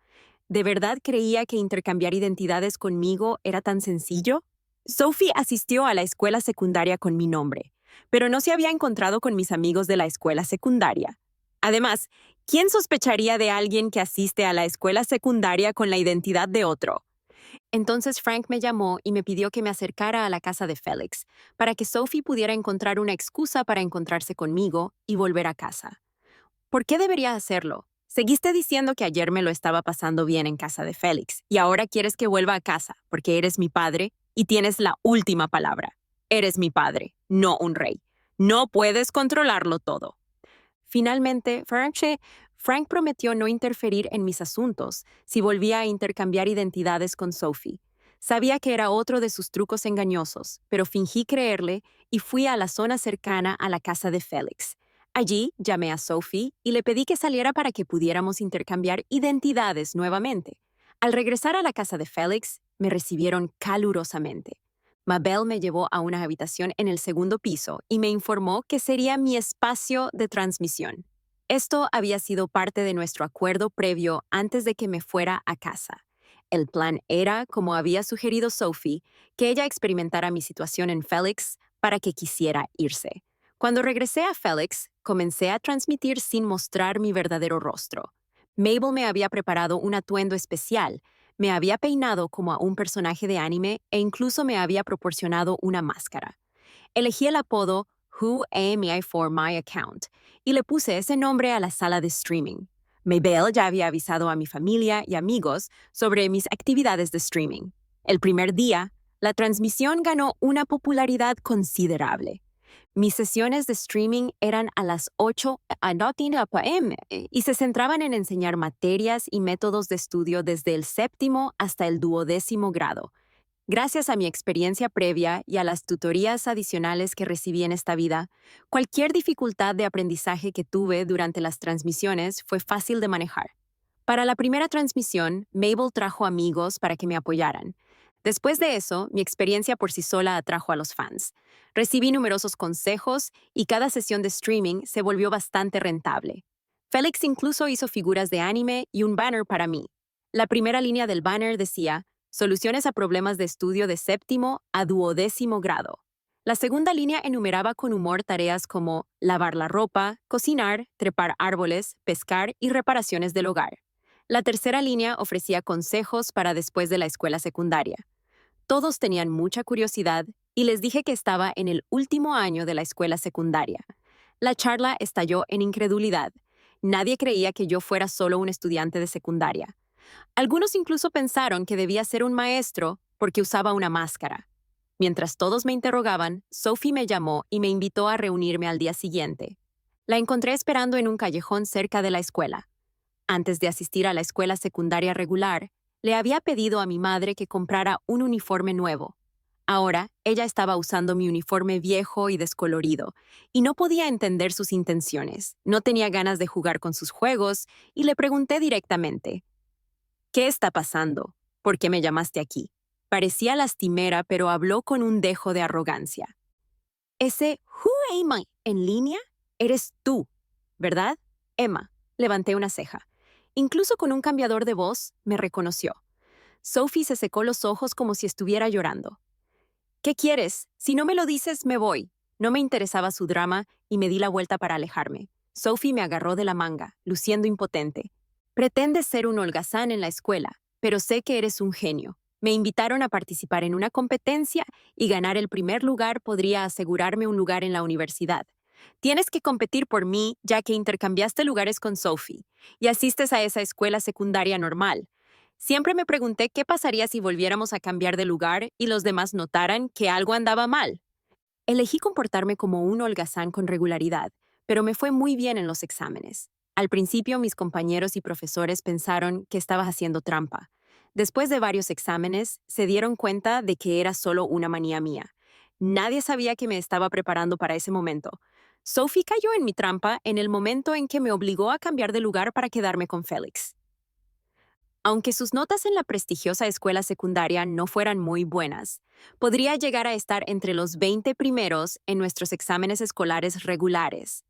¿De verdad creía que intercambiar identidades conmigo era tan sencillo? Sophie asistió a la escuela secundaria con mi nombre, pero no se había encontrado con mis amigos de la escuela secundaria. Además, ¿quién sospecharía de alguien que asiste a la escuela secundaria con la identidad de otro? Entonces Frank me llamó y me pidió que me acercara a la casa de Félix, para que Sophie pudiera encontrar una excusa para encontrarse conmigo y volver a casa. ¿Por qué debería hacerlo? Seguiste diciendo que ayer me lo estaba pasando bien en casa de Félix y ahora quieres que vuelva a casa porque eres mi padre y tienes la última palabra. Eres mi padre, no un rey. No puedes controlarlo todo. Finalmente, Frank prometió no interferir en mis asuntos si volvía a intercambiar identidades con Sophie. Sabía que era otro de sus trucos engañosos, pero fingí creerle y fui a la zona cercana a la casa de Félix. Allí llamé a Sophie y le pedí que saliera para que pudiéramos intercambiar identidades nuevamente. Al regresar a la casa de Félix, me recibieron calurosamente. Mabel me llevó a una habitación en el segundo piso y me informó que sería mi espacio de transmisión. Esto había sido parte de nuestro acuerdo previo antes de que me fuera a casa. El plan era, como había sugerido Sophie, que ella experimentara mi situación en Félix para que quisiera irse. Cuando regresé a Félix, comencé a transmitir sin mostrar mi verdadero rostro. Mabel me había preparado un atuendo especial, me había peinado como a un personaje de anime e incluso me había proporcionado una máscara. Elegí el apodo Who Am I for My Account y le puse ese nombre a la sala de streaming. Mabel ya había avisado a mi familia y amigos sobre mis actividades de streaming. El primer día, la transmisión ganó una popularidad considerable. Mis sesiones de streaming eran a las 8 p.m. y se centraban en enseñar materias y métodos de estudio desde el séptimo hasta el 12º grado. Gracias a mi experiencia previa y a las tutorías adicionales que recibí en esta vida, cualquier dificultad de aprendizaje que tuve durante las transmisiones fue fácil de manejar. Para la primera transmisión, Mabel trajo amigos para que me apoyaran. Después de eso, mi experiencia por sí sola atrajo a los fans. Recibí numerosos consejos y cada sesión de streaming se volvió bastante rentable. Félix incluso hizo figuras de anime y un banner para mí. La primera línea del banner decía: Soluciones a problemas de estudio de séptimo a 12º grado. La segunda línea enumeraba con humor tareas como lavar la ropa, cocinar, trepar árboles, pescar y reparaciones del hogar. La tercera línea ofrecía consejos para después de la escuela secundaria. Todos tenían mucha curiosidad y les dije que estaba en el último año de la escuela secundaria. La charla estalló en incredulidad. Nadie creía que yo fuera solo un estudiante de secundaria. Algunos incluso pensaron que debía ser un maestro porque usaba una máscara. Mientras todos me interrogaban, Sophie me llamó y me invitó a reunirme al día siguiente. La encontré esperando en un callejón cerca de la escuela. Antes de asistir a la escuela secundaria regular, le había pedido a mi madre que comprara un uniforme nuevo. Ahora, ella estaba usando mi uniforme viejo y descolorido, y no podía entender sus intenciones. No tenía ganas de jugar con sus juegos, y le pregunté directamente, ¿qué está pasando? ¿Por qué me llamaste aquí? Parecía lastimera, pero habló con un dejo de arrogancia. Ese "Who am I" en línea eres tú, ¿verdad? Emma, levanté una ceja. Incluso con un cambiador de voz, me reconoció. Sophie se secó los ojos como si estuviera llorando. ¿Qué quieres? Si no me lo dices, me voy. No me interesaba su drama y me di la vuelta para alejarme. Sophie me agarró de la manga, luciendo impotente. Pretendes ser un holgazán en la escuela, pero sé que eres un genio. Me invitaron a participar en una competencia y ganar el primer lugar podría asegurarme un lugar en la universidad. Tienes que competir por mí, ya que intercambiaste lugares con Sophie y asistes a esa escuela secundaria normal. Siempre me pregunté qué pasaría si volviéramos a cambiar de lugar y los demás notaran que algo andaba mal. Elegí comportarme como un holgazán con regularidad, pero me fue muy bien en los exámenes. Al principio, mis compañeros y profesores pensaron que estaba haciendo trampa. Después de varios exámenes, se dieron cuenta de que era solo una manía mía. Nadie sabía que me estaba preparando para ese momento. Sophie cayó en mi trampa en el momento en que me obligó a cambiar de lugar para quedarme con Félix. Aunque sus notas en la prestigiosa escuela secundaria no fueran muy buenas, podría llegar a estar entre los 20 primeros en nuestros exámenes escolares regulares.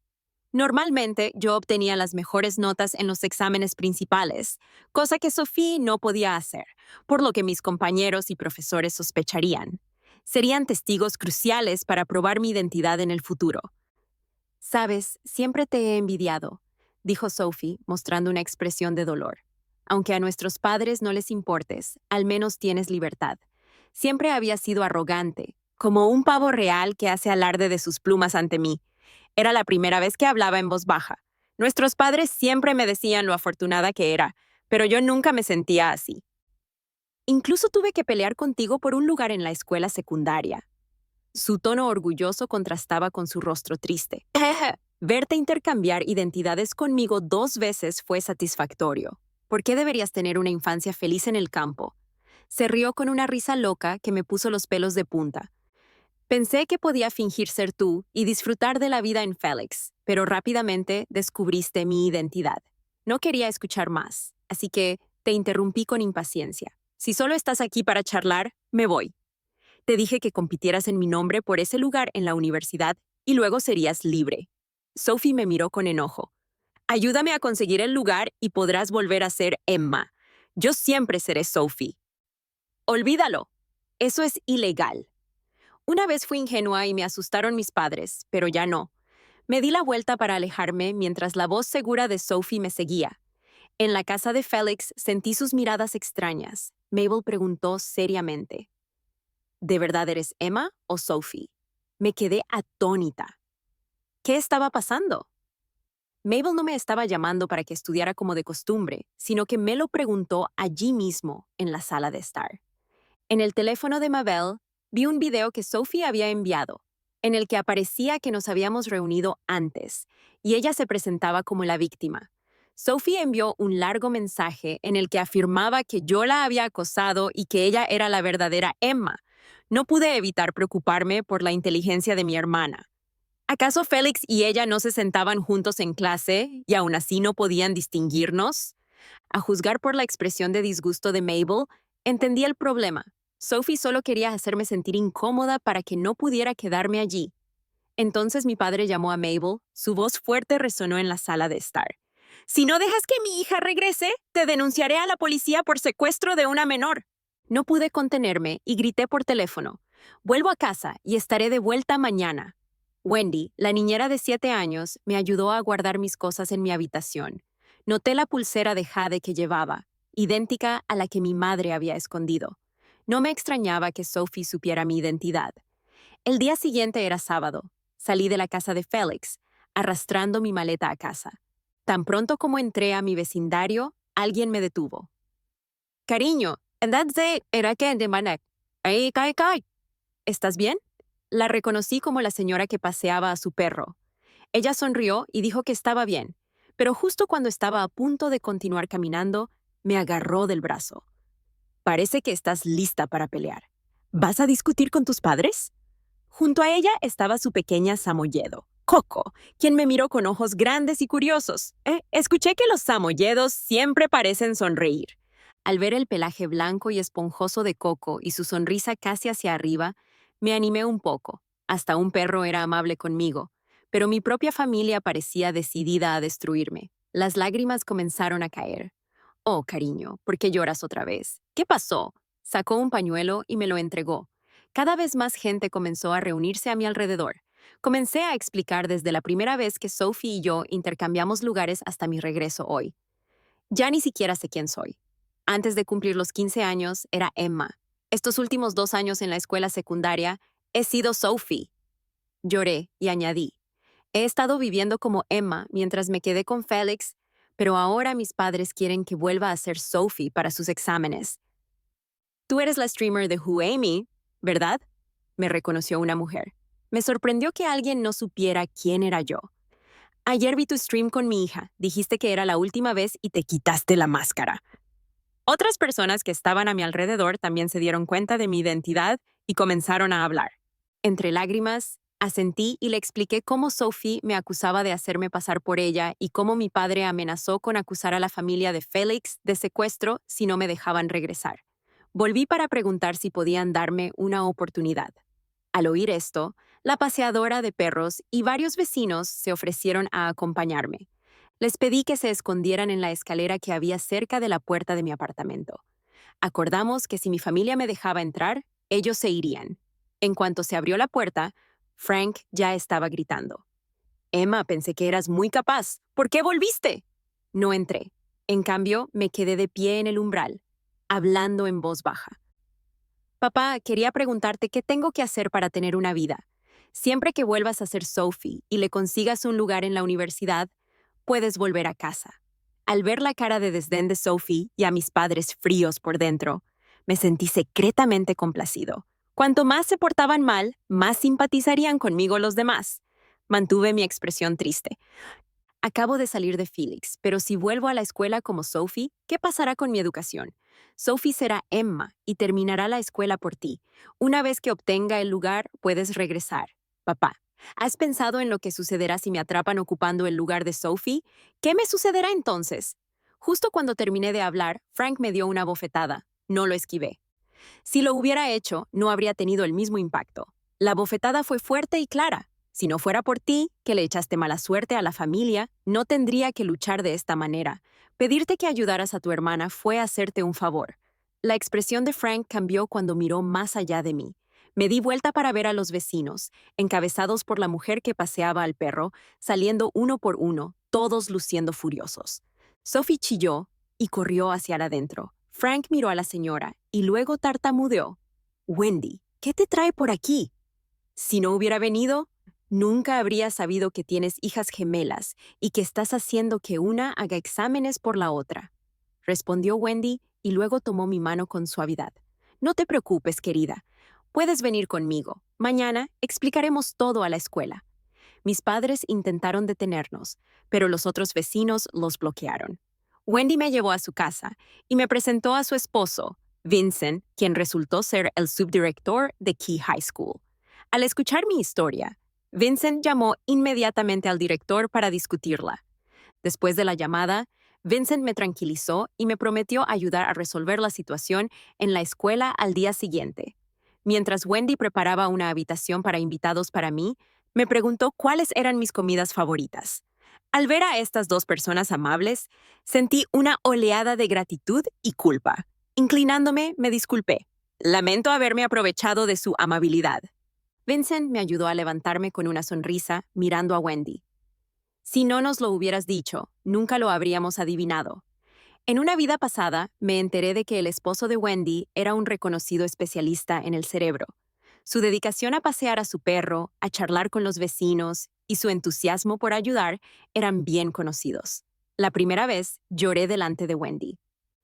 Normalmente yo obtenía las mejores notas en los exámenes principales, cosa que Sophie no podía hacer, por lo que mis compañeros y profesores sospecharían. Serían testigos cruciales para probar mi identidad en el futuro. Sabes, siempre te he envidiado, dijo Sophie, mostrando una expresión de dolor. Aunque a nuestros padres no les importes, al menos tienes libertad. Siempre había sido arrogante, como un pavo real que hace alarde de sus plumas ante mí. Era la primera vez que hablaba en voz baja. Nuestros padres siempre me decían lo afortunada que era, pero yo nunca me sentía así. Incluso tuve que pelear contigo por un lugar en la escuela secundaria. Su tono orgulloso contrastaba con su rostro triste. Verte intercambiar identidades conmigo 2 veces fue satisfactorio. ¿Por qué deberías tener una infancia feliz en el campo? Se rió con una risa loca que me puso los pelos de punta. Pensé que podía fingir ser tú y disfrutar de la vida en Félix, pero rápidamente descubriste mi identidad. No quería escuchar más, así que te interrumpí con impaciencia. Si solo estás aquí para charlar, me voy. Te dije que compitieras en mi nombre por ese lugar en la universidad y luego serías libre. Sophie me miró con enojo. Ayúdame a conseguir el lugar y podrás volver a ser Emma. Yo siempre seré Sophie. Olvídalo. Eso es ilegal. Una vez fui ingenua y me asustaron mis padres, pero ya no. Me di la vuelta para alejarme mientras la voz segura de Sophie me seguía. En la casa de Félix sentí sus miradas extrañas. Mabel preguntó seriamente, ¿de verdad eres Emma o Sophie? Me quedé atónita. ¿Qué estaba pasando? Mabel no me estaba llamando para que estudiara como de costumbre, sino que me lo preguntó allí mismo, en la sala de estar. En el teléfono de Mabel, vi un video que Sophie había enviado, en el que aparecía que nos habíamos reunido antes, y ella se presentaba como la víctima. Sophie envió un largo mensaje en el que afirmaba que yo la había acosado y que ella era la verdadera Emma. No pude evitar preocuparme por la inteligencia de mi hermana. ¿Acaso Félix y ella no se sentaban juntos en clase y aún así no podían distinguirnos? A juzgar por la expresión de disgusto de Mabel, entendí el problema. Sophie solo quería hacerme sentir incómoda para que no pudiera quedarme allí. Entonces mi padre llamó a Mabel, su voz fuerte resonó en la sala de estar. Si no dejas que mi hija regrese, te denunciaré a la policía por secuestro de una menor. No pude contenerme y grité por teléfono. Vuelvo a casa y estaré de vuelta mañana. Wendy, la niñera de 7 años, me ayudó a guardar mis cosas en mi habitación. Noté la pulsera de jade que llevaba, idéntica a la que mi madre había escondido. No me extrañaba que Sophie supiera mi identidad. El día siguiente era sábado. Salí de la casa de Félix, arrastrando mi maleta a casa. Tan pronto como entré a mi vecindario, alguien me detuvo. Cariño, ¿en era que de manek? Ay, cae. ¿estás bien? La reconocí como la señora que paseaba a su perro. Ella sonrió y dijo que estaba bien, pero justo cuando estaba a punto de continuar caminando, me agarró del brazo. Parece que estás lista para pelear. ¿Vas a discutir con tus padres? Junto a ella estaba su pequeña samoyedo, Coco, quien me miró con ojos grandes y curiosos. Escuché que los samoyedos siempre parecen sonreír. Al ver el pelaje blanco y esponjoso de Coco y su sonrisa casi hacia arriba, me animé un poco. Hasta un perro era amable conmigo, pero mi propia familia parecía decidida a destruirme. Las lágrimas comenzaron a caer. Oh, cariño, ¿por qué lloras otra vez? ¿Qué pasó? Sacó un pañuelo y me lo entregó. Cada vez más gente comenzó a reunirse a mi alrededor. Comencé a explicar desde la primera vez que Sophie y yo intercambiamos lugares hasta mi regreso hoy. Ya ni siquiera sé quién soy. Antes de cumplir los 15 años, era Emma. Estos últimos 2 años en la escuela secundaria, he sido Sophie. Lloré y añadí. He estado viviendo como Emma mientras me quedé con Félix, pero ahora mis padres quieren que vuelva a ser Sophie para sus exámenes. Tú eres la streamer de Who Amy, ¿verdad? Me reconoció una mujer. Me sorprendió que alguien no supiera quién era yo. Ayer vi tu stream con mi hija. Dijiste que era la última vez y te quitaste la máscara. Otras personas que estaban a mi alrededor también se dieron cuenta de mi identidad y comenzaron a hablar. Entre lágrimas, asentí y le expliqué cómo Sophie me acusaba de hacerme pasar por ella y cómo mi padre amenazó con acusar a la familia de Félix de secuestro si no me dejaban regresar. Volví para preguntar si podían darme una oportunidad. Al oír esto, la paseadora de perros y varios vecinos se ofrecieron a acompañarme. Les pedí que se escondieran en la escalera que había cerca de la puerta de mi apartamento. Acordamos que si mi familia me dejaba entrar, ellos se irían. En cuanto se abrió la puerta, Frank ya estaba gritando. Emma, pensé que eras muy capaz. ¿Por qué volviste? No entré. En cambio, me quedé de pie en el umbral, hablando en voz baja. Papá, quería preguntarte qué tengo que hacer para tener una vida. Siempre que vuelvas a ser Sophie y le consigas un lugar en la universidad, puedes volver a casa. Al ver la cara de desdén de Sophie y a mis padres fríos por dentro, me sentí secretamente complacido. Cuanto más se portaban mal, más simpatizarían conmigo los demás. Mantuve mi expresión triste. Acabo de salir de Felix, pero si vuelvo a la escuela como Sophie, ¿qué pasará con mi educación? Sophie será Emma y terminará la escuela por ti. Una vez que obtenga el lugar, puedes regresar. Papá, ¿has pensado en lo que sucederá si me atrapan ocupando el lugar de Sophie? ¿Qué me sucederá entonces? Justo cuando terminé de hablar, Frank me dio una bofetada. No lo esquivé. Si lo hubiera hecho, no habría tenido el mismo impacto. La bofetada fue fuerte y clara. Si no fuera por ti, que le echaste mala suerte a la familia, no tendría que luchar de esta manera. Pedirte que ayudaras a tu hermana fue hacerte un favor. La expresión de Frank cambió cuando miró más allá de mí. Me di vuelta para ver a los vecinos, encabezados por la mujer que paseaba al perro, saliendo uno por uno, todos luciendo furiosos. Sophie chilló y corrió hacia adentro. Frank miró a la señora y luego tartamudeó. Wendy, ¿qué te trae por aquí? Si no hubiera venido, nunca habría sabido que tienes hijas gemelas y que estás haciendo que una haga exámenes por la otra, respondió Wendy y luego tomó mi mano con suavidad. No te preocupes, querida. Puedes venir conmigo. Mañana explicaremos todo a la escuela. Mis padres intentaron detenernos, pero los otros vecinos los bloquearon. Wendy me llevó a su casa y me presentó a su esposo, Vincent, quien resultó ser el subdirector de Key High School. Al escuchar mi historia, Vincent llamó inmediatamente al director para discutirla. Después de la llamada, Vincent me tranquilizó y me prometió ayudar a resolver la situación en la escuela al día siguiente. Mientras Wendy preparaba una habitación para invitados para mí, me preguntó cuáles eran mis comidas favoritas. Al ver a estas dos personas amables, sentí una oleada de gratitud y culpa. Inclinándome, me disculpé. Lamento haberme aprovechado de su amabilidad. Vincent me ayudó a levantarme con una sonrisa, mirando a Wendy. Si no nos lo hubieras dicho, nunca lo habríamos adivinado. En una vida pasada, me enteré de que el esposo de Wendy era un reconocido especialista en el cerebro. Su dedicación a pasear a su perro, a charlar con los vecinos y su entusiasmo por ayudar eran bien conocidos. La primera vez, lloré delante de Wendy.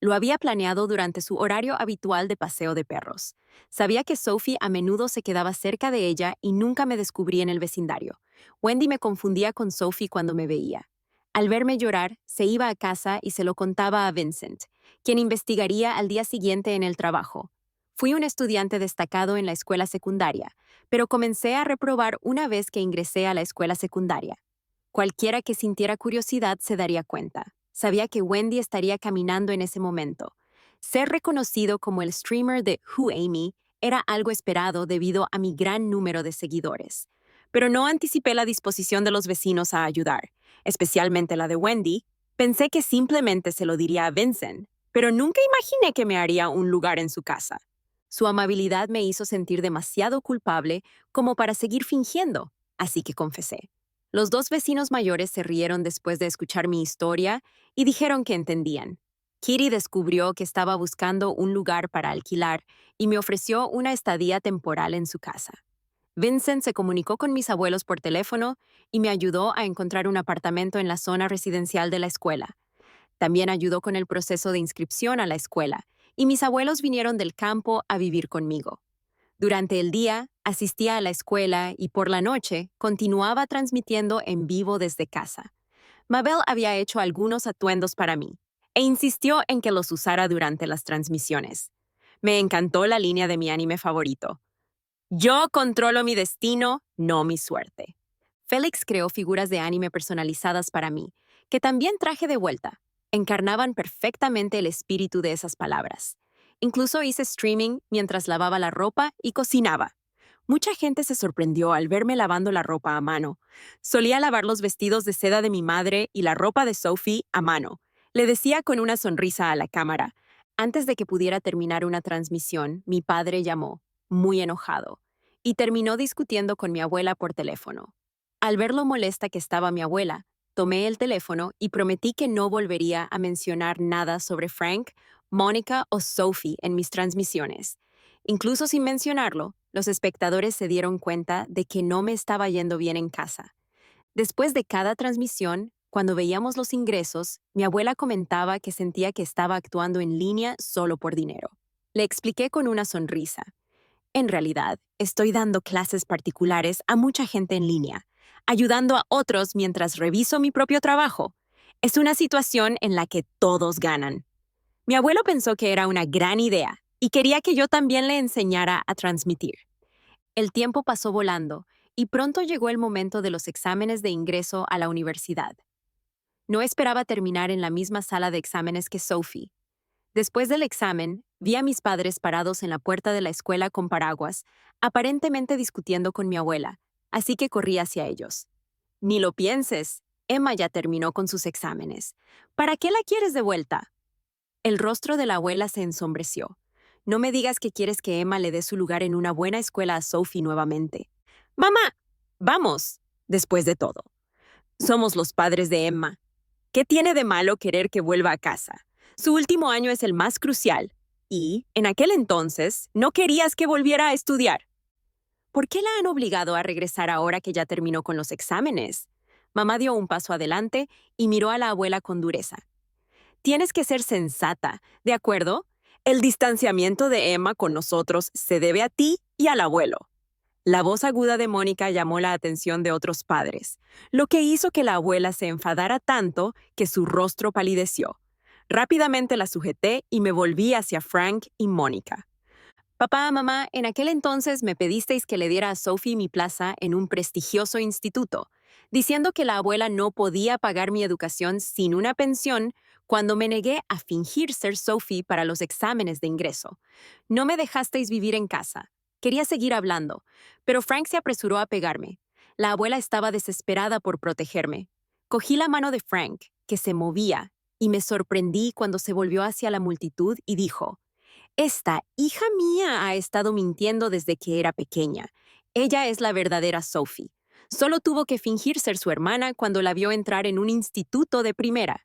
Lo había planeado durante su horario habitual de paseo de perros. Sabía que Sophie a menudo se quedaba cerca de ella y nunca me descubrí en el vecindario. Wendy me confundía con Sophie cuando me veía. Al verme llorar, se iba a casa y se lo contaba a Vincent, quien investigaría al día siguiente en el trabajo. Fui un estudiante destacado en la escuela secundaria, pero comencé a reprobar una vez que ingresé a la escuela secundaria. Cualquiera que sintiera curiosidad se daría cuenta. Sabía que Wendy estaría caminando en ese momento. Ser reconocido como el streamer de Who Amy era algo esperado debido a mi gran número de seguidores. Pero no anticipé la disposición de los vecinos a ayudar, especialmente la de Wendy. Pensé que simplemente se lo diría a Vincent, pero nunca imaginé que me haría un lugar en su casa. Su amabilidad me hizo sentir demasiado culpable como para seguir fingiendo, así que confesé. Los dos vecinos mayores se rieron después de escuchar mi historia y dijeron que entendían. Kitty descubrió que estaba buscando un lugar para alquilar y me ofreció una estadía temporal en su casa. Vincent se comunicó con mis abuelos por teléfono y me ayudó a encontrar un apartamento en la zona residencial de la escuela. También ayudó con el proceso de inscripción a la escuela, y mis abuelos vinieron del campo a vivir conmigo. Durante el día, asistía a la escuela y por la noche continuaba transmitiendo en vivo desde casa. Mabel había hecho algunos atuendos para mí e insistió en que los usara durante las transmisiones. Me encantó la línea de mi anime favorito. Yo controlo mi destino, no mi suerte. Félix creó figuras de anime personalizadas para mí, que también traje de vuelta. Encarnaban perfectamente el espíritu de esas palabras. Incluso hice streaming mientras lavaba la ropa y cocinaba. Mucha gente se sorprendió al verme lavando la ropa a mano. Solía lavar los vestidos de seda de mi madre y la ropa de Sophie a mano. Le decía con una sonrisa a la cámara. Antes de que pudiera terminar una transmisión, mi padre llamó, muy enojado, y terminó discutiendo con mi abuela por teléfono. Al ver lo molesta que estaba mi abuela, tomé el teléfono y prometí que no volvería a mencionar nada sobre Frank, Mónica o Sophie en mis transmisiones. Incluso sin mencionarlo, los espectadores se dieron cuenta de que no me estaba yendo bien en casa. Después de cada transmisión, cuando veíamos los ingresos, mi abuela comentaba que sentía que estaba actuando en línea solo por dinero. Le expliqué con una sonrisa. En realidad, estoy dando clases particulares a mucha gente en línea, ayudando a otros mientras reviso mi propio trabajo. Es una situación en la que todos ganan. Mi abuelo pensó que era una gran idea y quería que yo también le enseñara a transmitir. El tiempo pasó volando y pronto llegó el momento de los exámenes de ingreso a la universidad. No esperaba terminar en la misma sala de exámenes que Sophie. Después del examen, vi a mis padres parados en la puerta de la escuela con paraguas, aparentemente discutiendo con mi abuela, así que corrí hacia ellos. Ni lo pienses, Emma ya terminó con sus exámenes. ¿Para qué la quieres de vuelta? El rostro de la abuela se ensombreció. No me digas que quieres que Emma le dé su lugar en una buena escuela a Sophie nuevamente. Mamá, vamos, después de todo. Somos los padres de Emma. ¿Qué tiene de malo querer que vuelva a casa? Su último año es el más crucial. Y, en aquel entonces, no querías que volviera a estudiar. ¿Por qué la han obligado a regresar ahora que ya terminó con los exámenes? Mamá dio un paso adelante y miró a la abuela con dureza. Tienes que ser sensata, ¿de acuerdo? El distanciamiento de Emma con nosotros se debe a ti y al abuelo. La voz aguda de Mónica llamó la atención de otros padres, lo que hizo que la abuela se enfadara tanto que su rostro palideció. Rápidamente la sujeté y me volví hacia Frank y Mónica. Papá, mamá, en aquel entonces me pedisteis que le diera a Sophie mi plaza en un prestigioso instituto, diciendo que la abuela no podía pagar mi educación sin una pensión cuando me negué a fingir ser Sophie para los exámenes de ingreso. No me dejasteis vivir en casa. Quería seguir hablando, pero Frank se apresuró a pegarme. La abuela estaba desesperada por protegerme. Cogí la mano de Frank, que se movía, y me sorprendí cuando se volvió hacia la multitud y dijo: «Esta hija mía ha estado mintiendo desde que era pequeña. Ella es la verdadera Sophie. Solo tuvo que fingir ser su hermana cuando la vio entrar en un instituto de primera».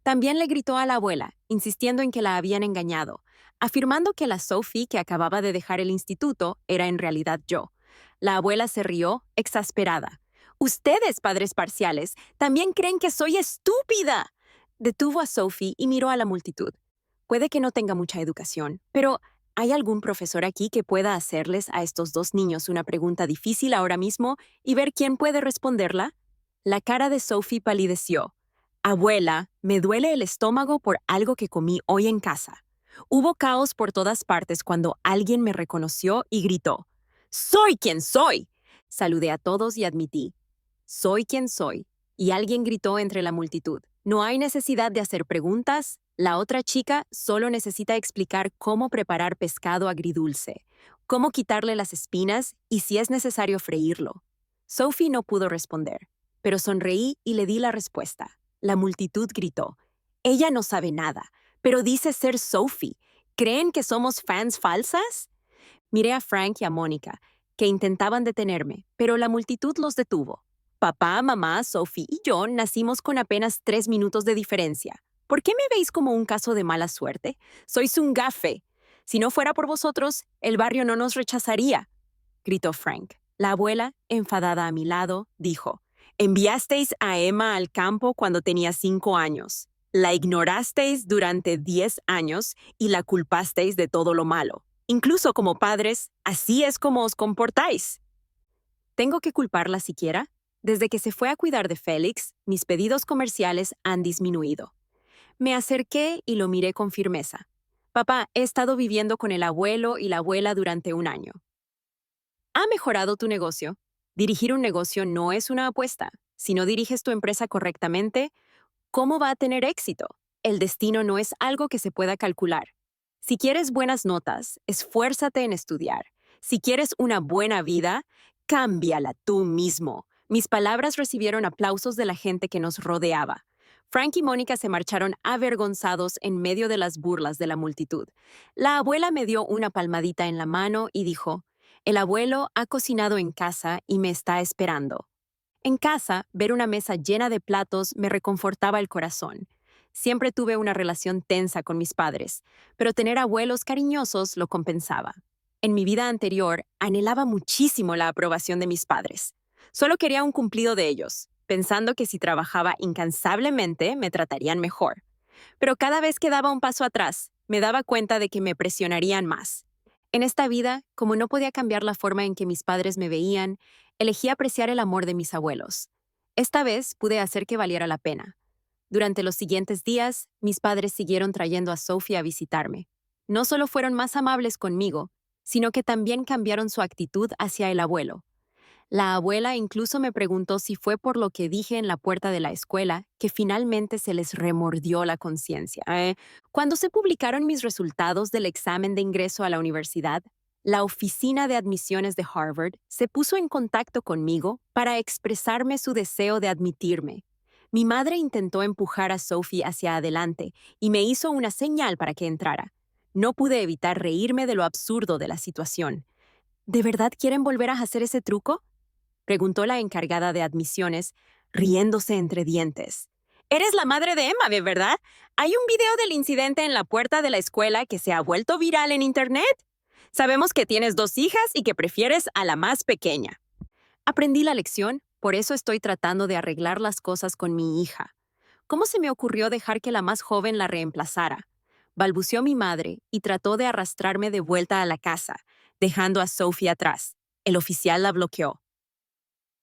También le gritó a la abuela, insistiendo en que la habían engañado, afirmando que la Sophie que acababa de dejar el instituto era en realidad yo. La abuela se rió, exasperada. «Ustedes, padres parciales, también creen que soy estúpida». Detuvo a Sophie y miró a la multitud. puede que no tenga mucha educación, pero ¿hay algún profesor aquí que pueda hacerles a estos dos niños una pregunta difícil ahora mismo y ver quién puede responderla? La cara de Sophie palideció. Abuela, me duele el estómago por algo que comí hoy en casa. Hubo caos por todas partes cuando alguien me reconoció y gritó: ¡Soy quien soy! Saludé a todos y admití: soy quien soy. Y alguien gritó entre la multitud: no hay necesidad de hacer preguntas. La otra chica solo necesita explicar cómo preparar pescado agridulce, cómo quitarle las espinas y si es necesario freírlo. Sophie no pudo responder, pero sonreí y le di la respuesta. La multitud gritó: ella no sabe nada, pero dice ser Sophie. ¿Creen que somos fans falsas? Miré a Frank y a Mónica, que intentaban detenerme, pero la multitud los detuvo. Papá, mamá, Sophie y yo nacimos con apenas 3 minutos de diferencia. ¿Por qué me veis como un caso de mala suerte? Sois un gafe. Si no fuera por vosotros, el barrio no nos rechazaría, gritó Frank. La abuela, enfadada a mi lado, dijo: enviasteis a Emma al campo cuando tenía 5 años. La ignorasteis durante 10 años y la culpasteis de todo lo malo. Incluso como padres, así es como os comportáis. ¿Tengo que culparla siquiera? Desde que se fue a cuidar de Félix, mis pedidos comerciales han disminuido. Me acerqué y lo miré con firmeza. Papá, he estado viviendo con el abuelo y la abuela durante un año. ¿Ha mejorado tu negocio? Dirigir un negocio no es una apuesta. Si no diriges tu empresa correctamente, ¿cómo va a tener éxito? El destino no es algo que se pueda calcular. Si quieres buenas notas, esfuérzate en estudiar. Si quieres una buena vida, cámbiala tú mismo. Mis palabras recibieron aplausos de la gente que nos rodeaba. Frank y Mónica se marcharon avergonzados en medio de las burlas de la multitud. La abuela me dio una palmadita en la mano y dijo: el abuelo ha cocinado en casa y me está esperando. En casa, ver una mesa llena de platos me reconfortaba el corazón. Siempre tuve una relación tensa con mis padres, pero tener abuelos cariñosos lo compensaba. En mi vida anterior, anhelaba muchísimo la aprobación de mis padres. Solo quería un cumplido de ellos, pensando que si trabajaba incansablemente me tratarían mejor. Pero cada vez que daba un paso atrás, me daba cuenta de que me presionarían más. En esta vida, como no podía cambiar la forma en que mis padres me veían, elegí apreciar el amor de mis abuelos. Esta vez pude hacer que valiera la pena. Durante los siguientes días, mis padres siguieron trayendo a Sophie a visitarme. No solo fueron más amables conmigo, sino que también cambiaron su actitud hacia el abuelo. La abuela incluso me preguntó si fue por lo que dije en la puerta de la escuela que finalmente se les remordió la conciencia. Cuando se publicaron mis resultados del examen de ingreso a la universidad, la oficina de admisiones de Harvard se puso en contacto conmigo para expresarme su deseo de admitirme. Mi madre intentó empujar a Sophie hacia adelante y me hizo una señal para que entrara. No pude evitar reírme de lo absurdo de la situación. ¿De verdad quieren volver a hacer ese truco?, preguntó la encargada de admisiones, riéndose entre dientes. Eres la madre de Emma, ¿de verdad? Hay un video del incidente en la puerta de la escuela que se ha vuelto viral en Internet. Sabemos que tienes 2 hijas y que prefieres a la más pequeña. Aprendí la lección, por eso estoy tratando de arreglar las cosas con mi hija. ¿Cómo se me ocurrió dejar que la más joven la reemplazara? Balbuceó mi madre y trató de arrastrarme de vuelta a la casa, dejando a Sophie atrás. El oficial la bloqueó.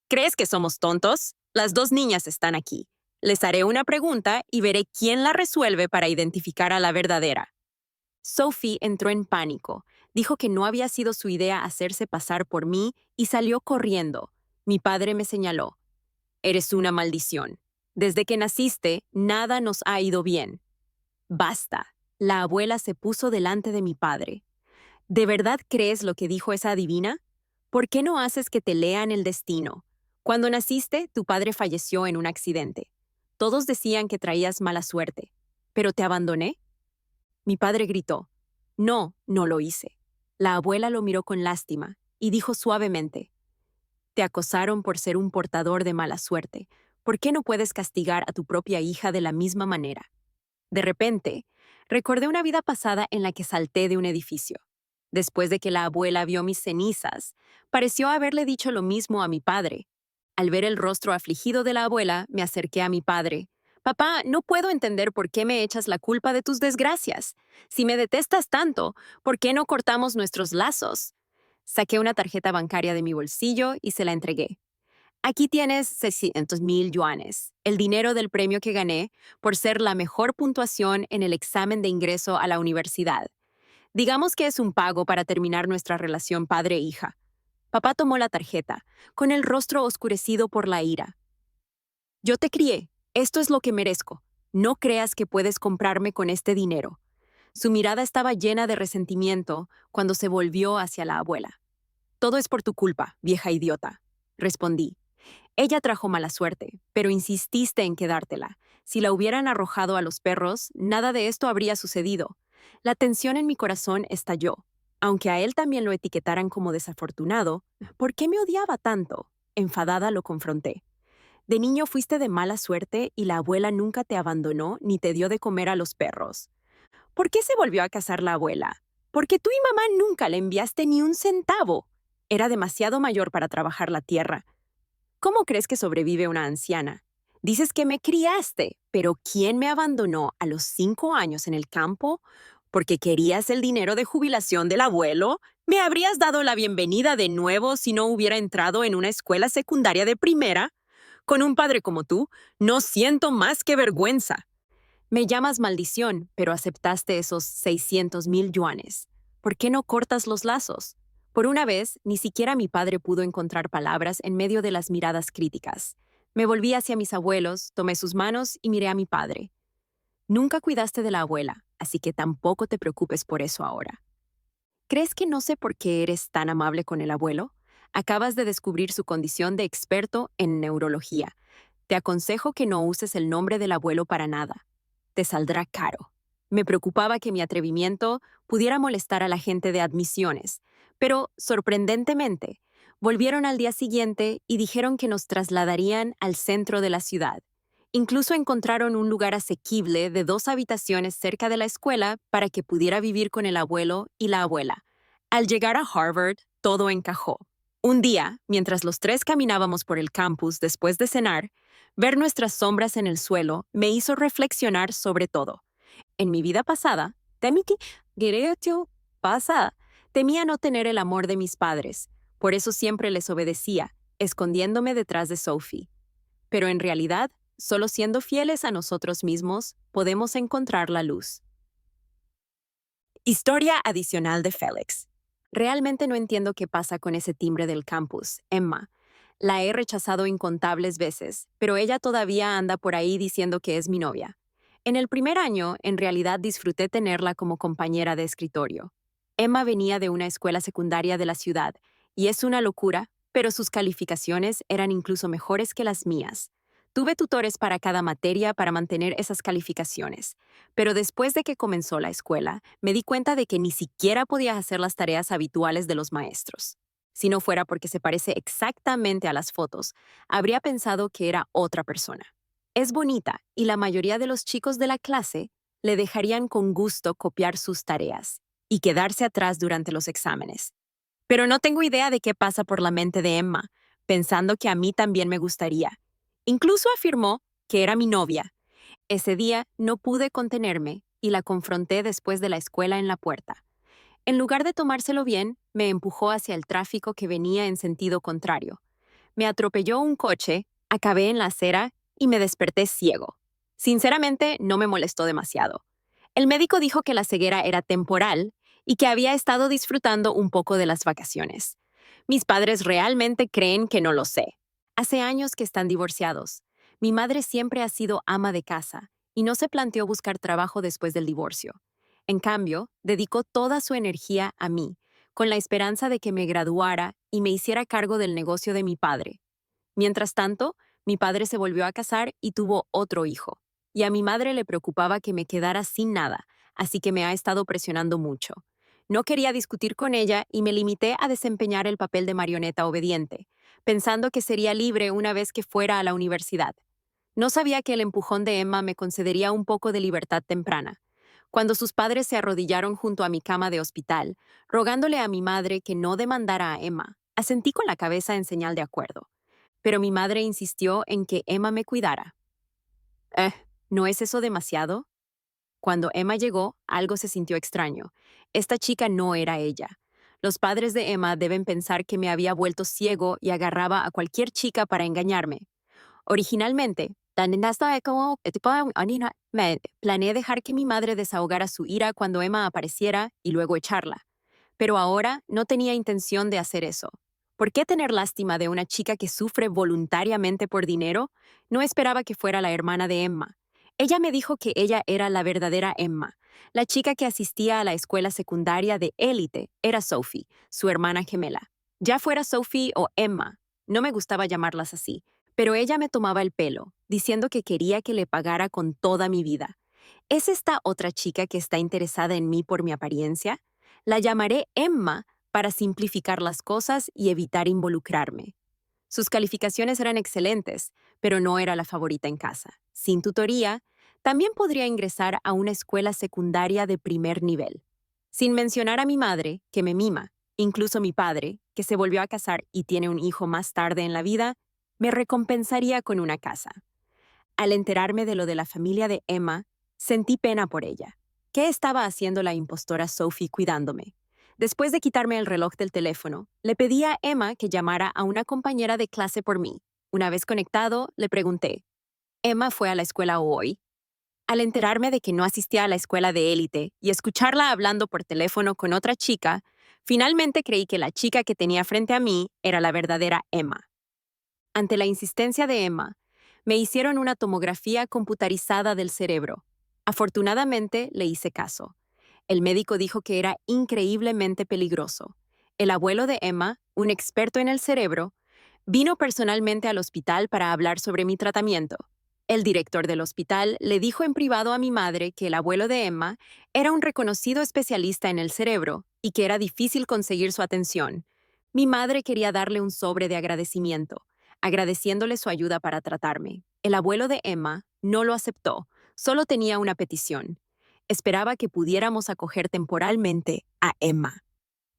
¿Crees que somos tontos? Las 2 niñas están aquí. Les haré una pregunta y veré quién la resuelve para identificar a la verdadera. Sophie entró en pánico. Dijo que no había sido su idea hacerse pasar por mí y salió corriendo. Mi padre me señaló. Eres una maldición. Desde que naciste, nada nos ha ido bien. Basta. La abuela se puso delante de mi padre. ¿De verdad crees lo que dijo esa adivina? ¿Por qué no haces que te lean el destino? Cuando naciste, tu padre falleció en un accidente. Todos decían que traías mala suerte. ¿Pero te abandoné? Mi padre gritó. No, no lo hice. La abuela lo miró con lástima y dijo suavemente. Te acosaron por ser un portador de mala suerte. ¿Por qué no puedes castigar a tu propia hija de la misma manera? De repente, recordé una vida pasada en la que salté de un edificio. Después de que la abuela vio mis cenizas, pareció haberle dicho lo mismo a mi padre. Al ver el rostro afligido de la abuela, me acerqué a mi padre. Papá, no puedo entender por qué me echas la culpa de tus desgracias. Si me detestas tanto, ¿por qué no cortamos nuestros lazos? Saqué una tarjeta bancaria de mi bolsillo y se la entregué. Aquí tienes 600,000 yuanes, el dinero del premio que gané por ser la mejor puntuación en el examen de ingreso a la universidad. Digamos que es un pago para terminar nuestra relación padre-hija. Papá tomó la tarjeta, con el rostro oscurecido por la ira. Yo te crié, esto es lo que merezco. No creas que puedes comprarme con este dinero. Su mirada estaba llena de resentimiento cuando se volvió hacia la abuela. Todo es por tu culpa, vieja idiota, respondí. Ella trajo mala suerte, pero insististe en quedártela. Si la hubieran arrojado a los perros, nada de esto habría sucedido. La tensión en mi corazón estalló. Aunque a él también lo etiquetaran como desafortunado, ¿por qué me odiaba tanto? Enfadada lo confronté. De niño fuiste de mala suerte y la abuela nunca te abandonó ni te dio de comer a los perros. ¿Por qué se volvió a casar la abuela? Porque tú y mamá nunca le enviaste ni un centavo. Era demasiado mayor para trabajar la tierra. ¿Cómo crees que sobrevive una anciana? Dices que me criaste, pero ¿quién me abandonó a los 5 años en el campo? ¿Porque querías el dinero de jubilación del abuelo? ¿Me habrías dado la bienvenida de nuevo si no hubiera entrado en una escuela secundaria de primera? Con un padre como tú, no siento más que vergüenza. Me llamas maldición, pero aceptaste esos 600,000 yuanes. ¿Por qué no cortas los lazos? Por una vez, ni siquiera mi padre pudo encontrar palabras en medio de las miradas críticas. Me volví hacia mis abuelos, tomé sus manos y miré a mi padre. Nunca cuidaste de la abuela, así que tampoco te preocupes por eso ahora. ¿Crees que no sé por qué eres tan amable con el abuelo? Acabas de descubrir su condición de experto en neurología. Te aconsejo que no uses el nombre del abuelo para nada. Te saldrá caro. Me preocupaba que mi atrevimiento pudiera molestar a la gente de admisiones, pero, sorprendentemente, volvieron al día siguiente y dijeron que nos trasladarían al centro de la ciudad. Incluso encontraron un lugar asequible de 2 habitaciones cerca de la escuela para que pudiera vivir con el abuelo y la abuela. Al llegar a Harvard, todo encajó. Un día, mientras los tres caminábamos por el campus después de cenar, ver nuestras sombras en el suelo me hizo reflexionar sobre todo. En mi vida pasada, pasada, temía no tener el amor de mis padres, por eso siempre les obedecía, escondiéndome detrás de Sophie. Pero en realidad, solo siendo fieles a nosotros mismos podemos encontrar la luz. Historia adicional de Félix. Realmente no entiendo qué pasa con ese timbre del campus, Emma. La he rechazado incontables veces, pero ella todavía anda por ahí diciendo que es mi novia. En el primer año, en realidad disfruté tenerla como compañera de escritorio. Emma venía de una escuela secundaria de la ciudad, y es una locura, pero sus calificaciones eran incluso mejores que las mías. Tuve tutores para cada materia para mantener esas calificaciones, pero después de que comenzó la escuela, me di cuenta de que ni siquiera podía hacer las tareas habituales de los maestros. Si no fuera porque se parece exactamente a las fotos, habría pensado que era otra persona. Es bonita y la mayoría de los chicos de la clase le dejarían con gusto copiar sus tareas y quedarse atrás durante los exámenes. Pero no tengo idea de qué pasa por la mente de Emma, pensando que a mí también me gustaría. Incluso afirmó que era mi novia. Ese día no pude contenerme y la confronté después de la escuela en la puerta. En lugar de tomárselo bien, me empujó hacia el tráfico que venía en sentido contrario. Me atropelló un coche, acabé en la acera y me desperté ciego. Sinceramente, no me molestó demasiado. El médico dijo que la ceguera era temporal y que había estado disfrutando un poco de las vacaciones. Mis padres realmente creen que no lo sé. Hace años que están divorciados. Mi madre siempre ha sido ama de casa y no se planteó buscar trabajo después del divorcio. En cambio, dedicó toda su energía a mí, con la esperanza de que me graduara y me hiciera cargo del negocio de mi padre. Mientras tanto, mi padre se volvió a casar y tuvo otro hijo. Y a mi madre le preocupaba que me quedara sin nada, así que me ha estado presionando mucho. No quería discutir con ella y me limité a desempeñar el papel de marioneta obediente, pensando que sería libre una vez que fuera a la universidad. No sabía que el empujón de Emma me concedería un poco de libertad temprana. Cuando sus padres se arrodillaron junto a mi cama de hospital, rogándole a mi madre que no demandara a Emma, asentí con la cabeza en señal de acuerdo. Pero mi madre insistió en que Emma me cuidara. ¿No es eso demasiado? Cuando Emma llegó, algo se sintió extraño. Esta chica no era ella. Los padres de Emma deben pensar que me había vuelto ciego y agarraba a cualquier chica para engañarme. Originalmente, me planeé dejar que mi madre desahogara su ira cuando Emma apareciera y luego echarla. Pero ahora no tenía intención de hacer eso. ¿Por qué tener lástima de una chica que sufre voluntariamente por dinero? No esperaba que fuera la hermana de Emma. Ella me dijo que ella era la verdadera Emma. La chica que asistía a la escuela secundaria de élite era Sophie, su hermana gemela. Ya fuera Sophie o Emma, no me gustaba llamarlas así, pero ella me tomaba el pelo, diciendo que quería que le pagara con toda mi vida. ¿Es esta otra chica que está interesada en mí por mi apariencia? La llamaré Emma para simplificar las cosas y evitar involucrarme. Sus calificaciones eran excelentes, pero no era la favorita en casa. Sin tutoría, también podría ingresar a una escuela secundaria de primer nivel. Sin mencionar a mi madre, que me mima, incluso mi padre, que se volvió a casar y tiene un hijo más tarde en la vida, me recompensaría con una casa. Al enterarme de lo de la familia de Emma, sentí pena por ella. ¿Qué estaba haciendo la impostora Sophie cuidándome? Después de quitarme el reloj del teléfono, le pedí a Emma que llamara a una compañera de clase por mí. Una vez conectado, le pregunté, ¿Emma fue a la escuela hoy? Al enterarme de que no asistía a la escuela de élite y escucharla hablando por teléfono con otra chica, finalmente creí que la chica que tenía frente a mí era la verdadera Emma. Ante la insistencia de Emma, me hicieron una tomografía computarizada del cerebro. Afortunadamente, le hice caso. El médico dijo que era increíblemente peligroso. El abuelo de Emma, un experto en el cerebro, vino personalmente al hospital para hablar sobre mi tratamiento. El director del hospital le dijo en privado a mi madre que el abuelo de Emma era un reconocido especialista en el cerebro y que era difícil conseguir su atención. Mi madre quería darle un sobre de agradecimiento, agradeciéndole su ayuda para tratarme. El abuelo de Emma no lo aceptó, solo tenía una petición. Esperaba que pudiéramos acoger temporalmente a Emma.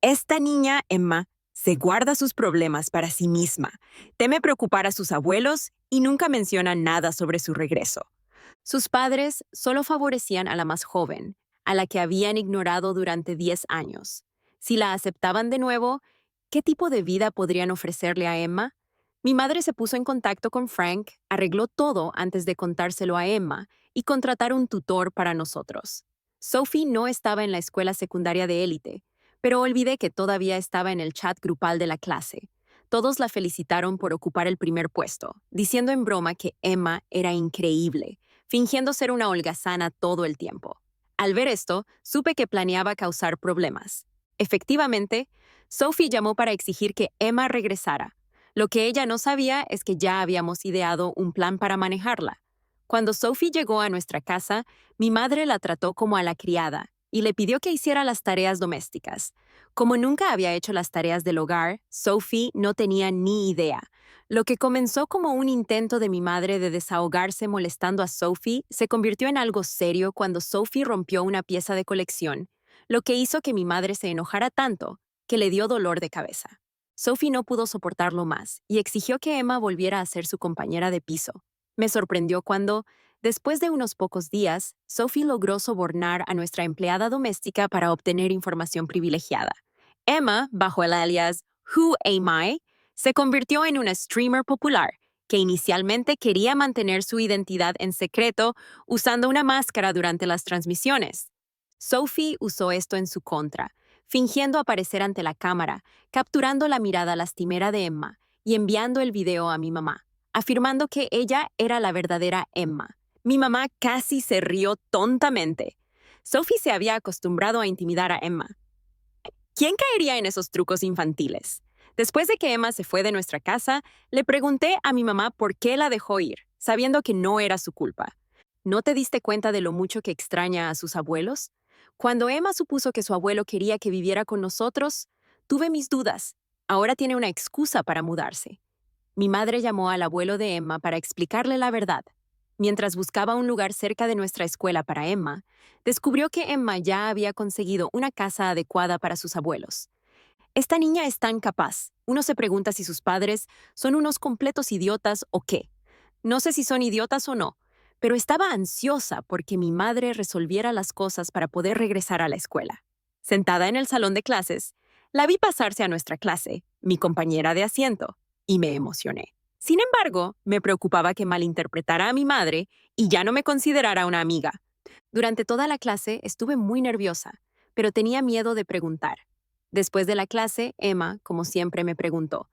Esta niña, Emma, se guarda sus problemas para sí misma, teme preocupar a sus abuelos y nunca menciona nada sobre su regreso. Sus padres solo favorecían a la más joven, a la que habían ignorado durante 10 años. Si la aceptaban de nuevo, ¿qué tipo de vida podrían ofrecerle a Emma? Mi madre se puso en contacto con Frank, arregló todo antes de contárselo a Emma y contratar un tutor para nosotros. Sophie no estaba en la escuela secundaria de élite, pero olvidé que todavía estaba en el chat grupal de la clase. Todos la felicitaron por ocupar el primer puesto, diciendo en broma que Emma era increíble, fingiendo ser una holgazana todo el tiempo. Al ver esto, supe que planeaba causar problemas. Efectivamente, Sophie llamó para exigir que Emma regresara. Lo que ella no sabía es que ya habíamos ideado un plan para manejarla. Cuando Sophie llegó a nuestra casa, mi madre la trató como a la criada y le pidió que hiciera las tareas domésticas. Como nunca había hecho las tareas del hogar, Sophie no tenía ni idea. Lo que comenzó como un intento de mi madre de desahogarse molestando a Sophie se convirtió en algo serio cuando Sophie rompió una pieza de colección, lo que hizo que mi madre se enojara tanto que le dio dolor de cabeza. Sophie no pudo soportarlo más y exigió que Emma volviera a ser su compañera de piso. Me sorprendió cuando, después de unos pocos días, Sophie logró sobornar a nuestra empleada doméstica para obtener información privilegiada. Emma, bajo el alias Who Am I, se convirtió en una streamer popular que inicialmente quería mantener su identidad en secreto usando una máscara durante las transmisiones. Sophie usó esto en su contra, fingiendo aparecer ante la cámara, capturando la mirada lastimera de Emma y enviando el video a mi mamá, afirmando que ella era la verdadera Emma. Mi mamá casi se rió tontamente. Sophie se había acostumbrado a intimidar a Emma. ¿Quién caería en esos trucos infantiles? Después de que Emma se fue de nuestra casa, le pregunté a mi mamá por qué la dejó ir, sabiendo que no era su culpa. ¿No te diste cuenta de lo mucho que extraña a sus abuelos? Cuando Emma supuso que su abuelo quería que viviera con nosotros, tuve mis dudas. Ahora tiene una excusa para mudarse. Mi madre llamó al abuelo de Emma para explicarle la verdad. Mientras buscaba un lugar cerca de nuestra escuela para Emma, descubrió que Emma ya había conseguido una casa adecuada para sus abuelos. Esta niña es tan capaz. Uno se pregunta si sus padres son unos completos idiotas o qué. No sé si son idiotas o no, pero estaba ansiosa porque mi madre resolviera las cosas para poder regresar a la escuela. Sentada en el salón de clases, la vi pasarse a nuestra clase, mi compañera de asiento, y me emocioné. Sin embargo, me preocupaba que malinterpretara a mi madre y ya no me considerara una amiga. Durante toda la clase estuve muy nerviosa, pero tenía miedo de preguntar. Después de la clase, Emma, como siempre, me preguntó,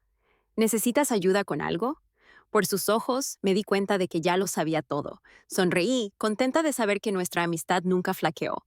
¿necesitas ayuda con algo? Por sus ojos me di cuenta de que ya lo sabía todo. Sonreí, contenta de saber que nuestra amistad nunca flaqueó.